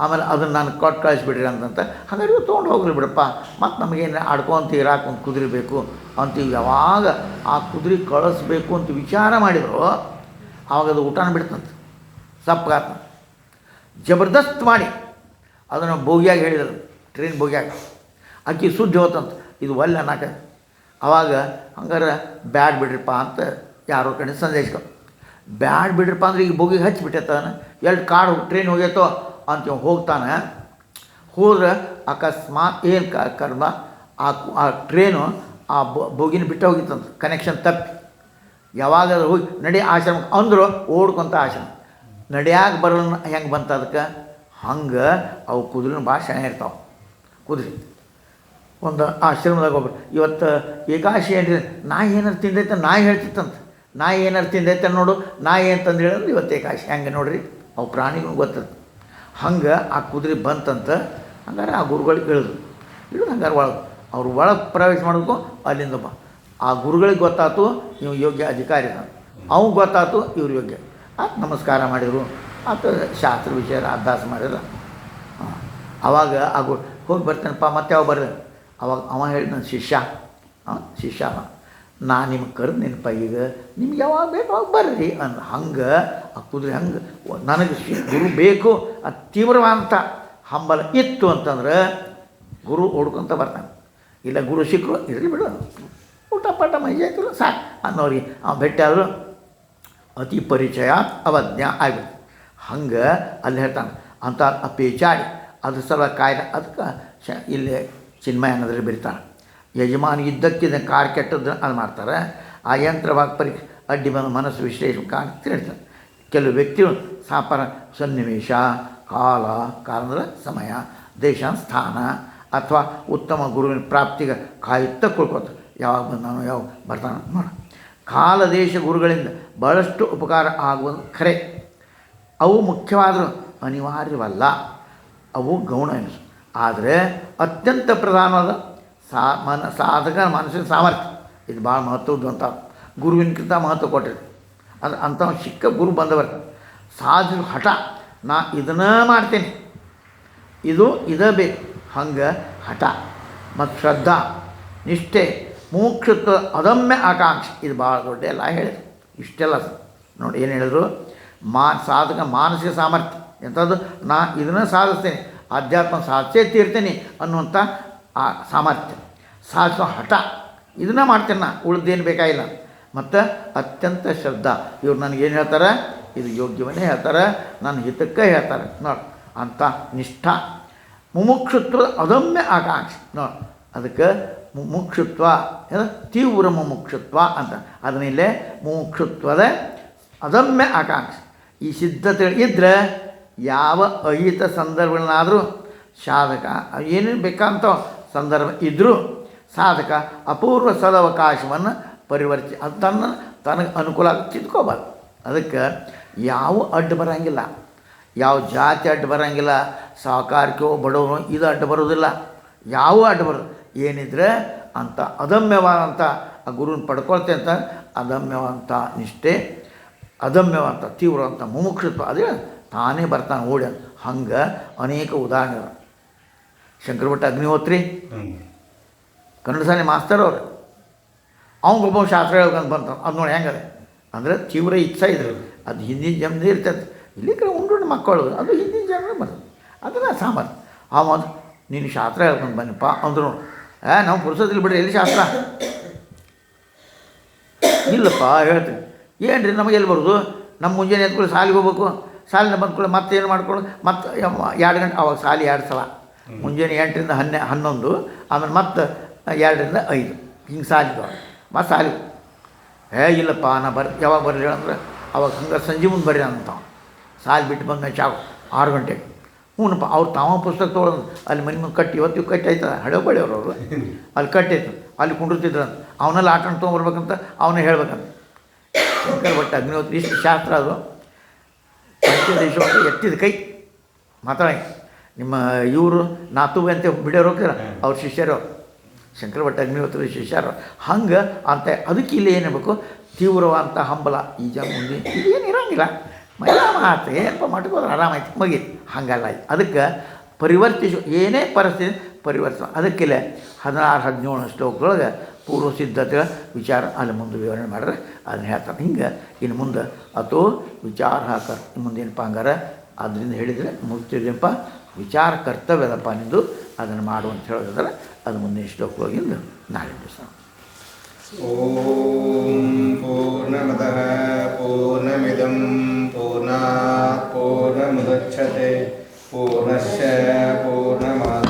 ಆಮೇಲೆ ಅದನ್ನು ನಾನು ಕೊಟ್ಟು ಕಳಿಸ್ಬಿಡ್ರಿ ಅಂತಂತ. ಹಾಗಾದ್ರೆ ಇವು ತೊಗೊಂಡು ಹೋಗ್ಲಿ ಬಿಡಪ್ಪ, ಮತ್ತು ನಮಗೇನು ಆಡ್ಕೊಂತ ಇರಾಕ ಒಂದು ಕುದುರೆ ಬೇಕು ಅಂತೀವಿ. ಯಾವಾಗ ಆ ಕುದುರೆ ಕಳಿಸ್ಬೇಕು ಅಂತ ವಿಚಾರ ಮಾಡಿದ್ರು ಆವಾಗ ಅದು ಊಟನ ಬಿಡ್ತಂತೆ, ಸಪ್ಪಗಾತ ಜಬರ್ದಸ್ತ್ ಮಾಡಿ ಅದನ್ನು ಬೋಗಿಯಾಗಿ ಹೇಳಿದರು, ಟ್ರೈನ್ ಬೋಗಿಯಾಗ ಅಕ್ಕಿ ಸುದ್ದಿ ಹೋತಂತ ಇದು ಒಳ್ಳೆ ಅನ್ನಕ. ಆವಾಗ ಹಂಗಾರೆ ಬ್ಯಾಡ್ ಬಿಡ್ರಿಪ್ಪ ಅಂತ ಯಾರೋ ಕಡೆ ಸಂದೇಶ ಬ್ಯಾಡ್ ಬಿಡ್ರಪ್ಪ ಅಂದ್ರೆ ಈಗ ಬೋಗಿಗೆ ಹಚ್ಚಿಬಿಟ್ಟೈತಾನ ಎಲ್ಲಿ ಕಾಡು ಟ್ರೈನ್ ಹೋಗೈತೋ ಅಂತ ಹೋಗ್ತಾನೆ. ಹೋದ್ರೆ ಅಕಸ್ಮಾತ್ ಏನು ಕರ್ಮ ಆ ಟ್ರೈನು ಆ ಬೋಗಿನ ಬಿಟ್ಟು ಹೋಗಿತ್ತಂತ, ಕನೆಕ್ಷನ್ ತಪ್ಪಿ. ಯಾವಾಗ ಹೋಗಿ ನಡಿ ಆಶ್ರಮಕ್ಕೆ ಅಂದರು ಓಡ್ಕೊಂತ ಆಶ್ರಮ ನಡಿಯಾಗ ಬರೋಣ ಹೆಂಗೆ ಬಂತ ಅದಕ್ಕೆ ಹಂಗೆ ಅವು ಕುದುರೆನ ಭಾಳ ಶಣ ಇರ್ತಾವೆ. ಕುದುರೆ ಒಂದು ಆಶ್ರಮದಾಗ ಒಬ್ಬರು ಇವತ್ತು ಏಕಾಶಿ ಏನ್ರಿ ನಾಯಿ ಏನಾರು ತಿಂದೈತೆ ನಾಯಿ ಹೇಳ್ತಿತ್ತಂತ, ನಾಯಿ ಏನಾರು ತಿಂದೈತೆ ನೋಡು ನಾಯಿ ಅಂತಂದು ಹೇಳಿದ್ರೆ ಇವತ್ತು ಏಕಾಶಿ ಹೆಂಗೆ ನೋಡ್ರಿ ಅವು ಪ್ರಾಣಿಗಳು ಗೊತ್ತದ. ಹಂಗೆ ಆ ಕುದುರೆ ಬಂತಂತ. ಹಂಗಾರೆ ಆ ಗುರುಗಳಿಗೆ ಇಳಿದು ಹಂಗಾರೆ ಅವ್ರು ಒಳಗೆ ಪ್ರವೇಶ ಮಾಡೋಕ್ಕೂ ಅಲ್ಲಿಂದ ಆ ಗುರುಗಳಿಗೆ ಗೊತ್ತಾಯ್ತು ನೀವು ಯೋಗ್ಯ ಅಧಿಕಾರಿ ನಾನು, ಅವ್ಗೆ ಗೊತ್ತಾಯ್ತು ಇವ್ರು ಯೋಗ್ಯ ಆತ ನಮಸ್ಕಾರ ಮಾಡಿದರು ಆತ ಶಾಸ್ತ್ರ ವಿಷಯ ಅಭ್ಯಾಸ ಮಾಡಿಲ್ಲ. ಆವಾಗ ಆ ಹೋಗಿ ಬರ್ತಾನಪ್ಪ ಮತ್ತೆ ಯಾವ ಬರ್ರಿ ಅವಾಗ ಅವ ಹೇಳಿ ನನ್ನ ಶಿಷ್ಯ ನಾನು ನಿಮ್ಗೆ ಕರೆದು ನೆನಪ ಈಗ ನಿಮ್ಗೆ ಯಾವಾಗ ಬೇಕು ಅವಾಗ ಬರ್ರಿ ಅಂದ. ಹಂಗೆ ಆ ಕುದುರೆ ಹಂಗೆ ನನಗೆ ಗುರು ಬೇಕು ಅದು ತೀವ್ರವಾದಂಥ ಹಂಬಲ ಇತ್ತು ಅಂತಂದ್ರೆ ಗುರು ಓಡ್ಕೊತ ಬರ್ತಾನೆ. ಇಲ್ಲ ಗುರು ಸಿಕ್ಕರು ಇರಲಿ ಬಿಡು ಊಟ ಪಾಠ ಮೈಜಾಯ್ತು ಸಾಕು ಅನ್ನೋರಿಗೆ ಅವ್ನು ಭೇಟಿ ಆದರು ಅತಿ ಪರಿಚಯಾತ್ ಅವಜ್ಞಾ ಆಗ್ಬೇಕು. ಹಂಗೆ ಅಲ್ಲಿ ಹೇಳ್ತಾನೆ ಅಂತ ಪೇಚಾಡಿ ಅದ್ರ ಸಲ ಕಾಯ್ದೆ ಅದಕ್ಕೆ ಇಲ್ಲಿ ಚಿನ್ಮಯ ಅನ್ನೋದ್ರಲ್ಲಿ ಬರೀತಾನೆ. ಯಜಮಾನ ಇದ್ದಕ್ಕಿದ್ದ ಕಾರ್ ಕೆಟ್ಟದ್ದು ಅದು ಮಾಡ್ತಾರೆ. ಆ ಯಂತ್ರವಾಗಿ ಪರೀಕ್ಷೆ ಅಡ್ಡಿ ಬಂದು ಮನಸ್ಸು ವಿಶ್ಲೇಷಣೆ ಹೇಳ್ತಾರೆ. ಕೆಲವು ವ್ಯಕ್ತಿಗಳು ಸಾಪರ ಸನ್ನಿವೇಶ ಕಾಲ ಅಂದರೆ ಸಮಯ, ದೇಶ, ಸ್ಥಾನ ಅಥವಾ ಉತ್ತಮ ಗುರುವಿನ ಪ್ರಾಪ್ತಿಗೆ ಕಾಯುತ್ತಾ ಕುಳ್ಕೊತಾರೆ. ಯಾವಾಗ ಬಂದಾನೋ ಯಾವಾಗ ಬರ್ತಾನೋ ನೋಡ. ಕಾಲ ದೇಶ ಗುರುಗಳಿಂದ ಭಾಳಷ್ಟು ಉಪಕಾರ ಆಗುವುದು ಖರೆ. ಅವು ಮುಖ್ಯವಾದರೂ ಅನಿವಾರ್ಯವಲ್ಲ, ಅವು ಗೌಣ ಎನಿಸು. ಆದರೆ ಅತ್ಯಂತ ಪ್ರಧಾನವಾದ ಸಾಧಕ ಮನಸ್ಸಿನ ಸಾಮರ್ಥ್ಯ ಇದು ಭಾಳ ಮಹತ್ವದ್ದು ಅಂತ ಗುರುವಿನಕ್ಕಿಂತ ಮಹತ್ವ ಕೊಟ್ಟಿದೆ. ಅದು ಅಂಥ ಚಿಕ್ಕ ಗುರು ಬಂದವರು ಸಾಧಿಸು ಹಠ, ನಾ ಇದನ್ನ ಮಾಡ್ತೇನೆ, ಇದೇ ಬೇಕು ಹಂಗೆ ಹಠ ಮತ್ತು ಶ್ರದ್ಧಾ ನಿಷ್ಠೆ ಮುಮುಕ್ಷುತ್ವ ಅದಮ್ಯ ಆಕಾಂಕ್ಷೆ ಇದು ಭಾಳ ದೊಡ್ಡ ಎಲ್ಲ ಹೇಳಿದ್ರು. ಇಷ್ಟೆಲ್ಲ ನೋಡಿ ಏನು ಹೇಳಿದ್ರು, ಸಾಧಕ ಮಾನಸಿಕ ಸಾಮರ್ಥ್ಯ ಎಂಥದ್ದು, ನಾ ಇದನ್ನು ಸಾಧಿಸ್ತೇನೆ, ಆಧ್ಯಾತ್ಮ ಸಾಧಿಸೇ ತೀರ್ತೇನೆ ಅನ್ನುವಂಥ ಆ ಸಾಮರ್ಥ್ಯ, ಸಾಧಿಸೋ ಹಠ ಇದನ್ನು ಮಾಡ್ತೇನೆ, ನಾ ಉಳಿದೇನು ಬೇಕಾಗಿಲ್ಲ. ಮತ್ತು ಅತ್ಯಂತ ಶ್ರದ್ಧಾ, ಇವ್ರು ನನಗೇನು ಹೇಳ್ತಾರೆ, ಇದು ಯೋಗ್ಯವನ್ನೇ ಹೇಳ್ತಾರೆ, ನನ್ನ ಹಿತಕ್ಕೆ ಹೇಳ್ತಾರೆ ನೋಡಿ. ಅಂಥ ನಿಷ್ಠಾ ಮುಮುಕ್ಷುತ್ವದ ಅದಮ್ಯ ಆಕಾಂಕ್ಷೆ ನೋಡಿ. ಅದಕ್ಕೆ ಮುಮುಕ್ಷುತ್ವ ತೀವ್ರ ಮುಮುಕ್ಷುತ್ವ ಅಂತ ಅದನ್ನಿಲ್ಲೇ ಮುಮುಕ್ಷುತ್ವದ ಅದಮ್ಯ ಆಕಾಂಕ್ಷೆ. ಈ ಸಿದ್ಧತೆಗಳು ಇದ್ದರೆ ಯಾವ ಅಹಿತ ಸಂದರ್ಭಗಳನ್ನಾದರೂ ಸಾಧಕ ಏನೇನು ಬೇಕಂತ ಸಂದರ್ಭ ಇದ್ದರೂ ಸಾಧಕ ಅಪೂರ್ವ ಸದವಕಾಶವನ್ನು ಪರಿವರ್ತಿ ಅದು ತನಗೆ ಅನುಕೂಲ ತಿದ್ಕೋಬಾರ್ದು. ಅದಕ್ಕೆ ಯಾವ ಅಡ್ಡು ಬರೋಂಗಿಲ್ಲ, ಯಾವ ಜಾತಿ ಅಡ್ಡು ಬರೋಂಗಿಲ್ಲ, ಸಾಕಾರಿಕೋ ಬಡವನು ಇದು ಅಡ್ಡು ಬರೋದಿಲ್ಲ, ಯಾವ ಅಡ್ಡು ಬರೋದು ಏನಿದ್ರೆ ಅಂಥ ಅದಮ್ಯವಾದಂಥ ಆ ಗುರುವಿನ ಪಡ್ಕೊಳ್ತೆ ಅಂತ ಅದಮ್ಯವಾದಂಥ ನಿಷ್ಠೆ, ಅದಮ್ಯವಾದಂಥ ತೀವ್ರವಂಥ ಮುಮುಕ್ಷತ್ವ ಅದೇ ತಾನೇ ಬರ್ತಾನೆ ಓಡಿ. ಹಂಗೆ ಅನೇಕ ಉದಾಹರಣೆಗಳು. ಶಂಕರಭಟ್ಟ ಅಗ್ನಿಹೋತ್ರಿ ಕನ್ನಡ ಶಾಲೆ ಮಾಸ್ತರ್ ಅವರು, ಅವ್ನಿಗೊಬ್ಬ ಶಾಸ್ತ್ರ ಹೇಳ್ಬೇಕಂತ ಬಂತ. ಅದು ನೋಡಿ ಹೆಂಗದೆ ಅಂದರೆ ತೀವ್ರ ಇಚ್ಛೆ ಇದ್ರೆ ಅದು ಹಿಂದಿನ ಜನ್ಮದೇ ಇರ್ತದೆ. ಇಲ್ಲಿ ಕಡೆ ಉಂಡು ಮಕ್ಕಳು ಅದು ಹಿಂದಿನ ಜನ್ಮ ಬರ್ತದೆ, ಅದನ್ನು ಸಾಮರ್ಥ್ಯ. ಮೊದಲು ನೀನು ಶಾಸ್ತ್ರ ಹೇಳ್ಕೊಂಡು ಬನ್ನಿಪ್ಪ ಅಂದ್ರು. ನಾವು ಪುರುಸೋದಿಲ್ಲ ಬಿಡ್ರಿ, ಎಲ್ಲಿ ಶಾಸ್ತ್ರ ಇಲ್ಲಪ್ಪ ಹೇಳ್ತೀನಿ. ಏನು ರೀ ನಮಗೆ ಎಲ್ಲಿ ಬರೋದು, ನಮ್ಮ ಮುಂಜಾನೆ ಎದ್ಕೊಳ್ಳಿ ಸಾಲಿಗೆ ಹೋಗ್ಬೇಕು, ಸಾಲಿನ ಬಂದ್ಕೊಳ್ಳಿ ಮತ್ತೆ ಏನು ಮಾಡ್ಕೊಳ್ಳಿ, ಮತ್ತು 2 ಗಂಟೆ ಅವಾಗ ಸಾಲಿ 2 ಸಲ, ಮುಂಜಾನೆ 8ರಿಂದ 11, ಆಮೇಲೆ ಮತ್ತೆ 2ರಿಂದ 5 ಹಿಂಗೆ ಸಾಲಿಗೆ ಮತ್ತು ಸಾಲಿಗೆ. ಇಲ್ಲಪ್ಪ ನಾ ಯಾವಾಗ ಬರ್ರಿ ಅಂದ್ರೆ ಅವಾಗ ಹಂಗೆ ಸಂಜೆ ಮುಂದೆ ಬರ್ರಿ ಅಂತ ಸಾಲಿ ಬಿಟ್ಟು ಬಂದ ಚಾವು 6 ಗಂಟೆಗೆ. ಹ್ಞೂನಪ್ಪ ಅವ್ರು ತಾವ ಪುಸ್ತಕ ತೊಗೊಳೋದು ಅಲ್ಲಿ ಮನೆ ಮುಂದೆ ಕಟ್ಟಿ ಇವತ್ತು ಕಟ್ಟಿ ಆಯ್ತದ ಹಳೆ ಬಳಿಯವ್ರು ಅವರು ಅಲ್ಲಿ ಕಟ್ಟಿತ್ತು, ಅಲ್ಲಿ ಕುಂಡಿರ್ತಿದ್ರಂತ. ಅವನ್ನೆಲ್ಲ ಆಟ ತೊಗೊಂಬರ್ಬೇಕಂತ ಅವನೇ ಹೇಳ್ಬೇಕಂತ. ಶಂಕರಭಟ್ಟ ಅಗ್ನಿಹೋತ್ರಿ ಇಷ್ಟು ಶಾಸ್ತ್ರ ಅದು ಪಂಚದೇಶವನ್ನು ಎತ್ತಿದ ಕೈ ಮಾತಾಡಿ. ನಿಮ್ಮ ಇವರು ನಾತುವೆ ಅಂತ ಬಿಡೋರು ಹೋಗ್ತಾರ ಅವ್ರ ಶಿಷ್ಯರು, ಶಂಕರಭಟ್ಟ ಅಗ್ನಿಹೋತ್ರಿ ಶಿಷ್ಯರು. ಹಂಗೆ ಅಂತ ಅದಕ್ಕೆ ಇಲ್ಲಿ ಏನಿರಬೇಕು, ತೀವ್ರವಾದಂಥ ಹಂಬಲ. ಈ ಮುಂದೆ ಇದೇನು ಇರೋಂಗಿಲ್ಲ, ಮೈಲ ಮಾತು ಏನಪ್ಪ ಮಾಡ್ಕೋದ್ರೆ ಆರಾಮಾಯ್ತು ಮುಗೀತು, ಹಂಗಲ್ಲ. ಅದಕ್ಕೆ ಪರಿವರ್ತಿಸು ಏನೇ ಪರಿಸ್ಥಿತಿ ಪರಿವರ್ತಿಸ. ಅದಕ್ಕಿಲ್ಲ 16-17 ಶ್ಲೋಕದೊಳಗೆ ಪೂರ್ವ ಸಿದ್ಧತೆ ವಿಚಾರ ಅಲ್ಲಿ ಮುಂದೆ ವಿವರಣೆ ಮಾಡಿದ್ರೆ ಅದನ್ನ ಹೇಳ್ತಾರೆ. ಹಿಂಗೆ ಇನ್ನು ಮುಂದೆ ಅಥೋ ವಿಚಾರ ಮುಂದೇನಪ್ಪ ಹಂಗಾರೆ ಅದರಿಂದ ಹೇಳಿದರೆ ಮುಗ್ತಿದೆಯಪ್ಪ ವಿಚಾರ ಕರ್ತವ್ಯದಪ್ಪ ನಿಂದು, ಅದನ್ನು ಮಾಡು ಅಂತ ಹೇಳಿದ್ರೆ ಅದು ಮುಂದಿನ ಶ್ಲೋಕದೊಳಗಿಂದ ನಾಳೆ ದಿವಸ. ಓಂ ಪೂರ್ಣಮದಃ ಪೂರ್ಣಮಿದಂ ಪೂರ್ಣಾತ್ ಪೂರ್ಣಮುದಚ್ಯತೆ ಪೂರ್ಣಸ್ಯ ಪೂರ್ಣಮಾದಾಯ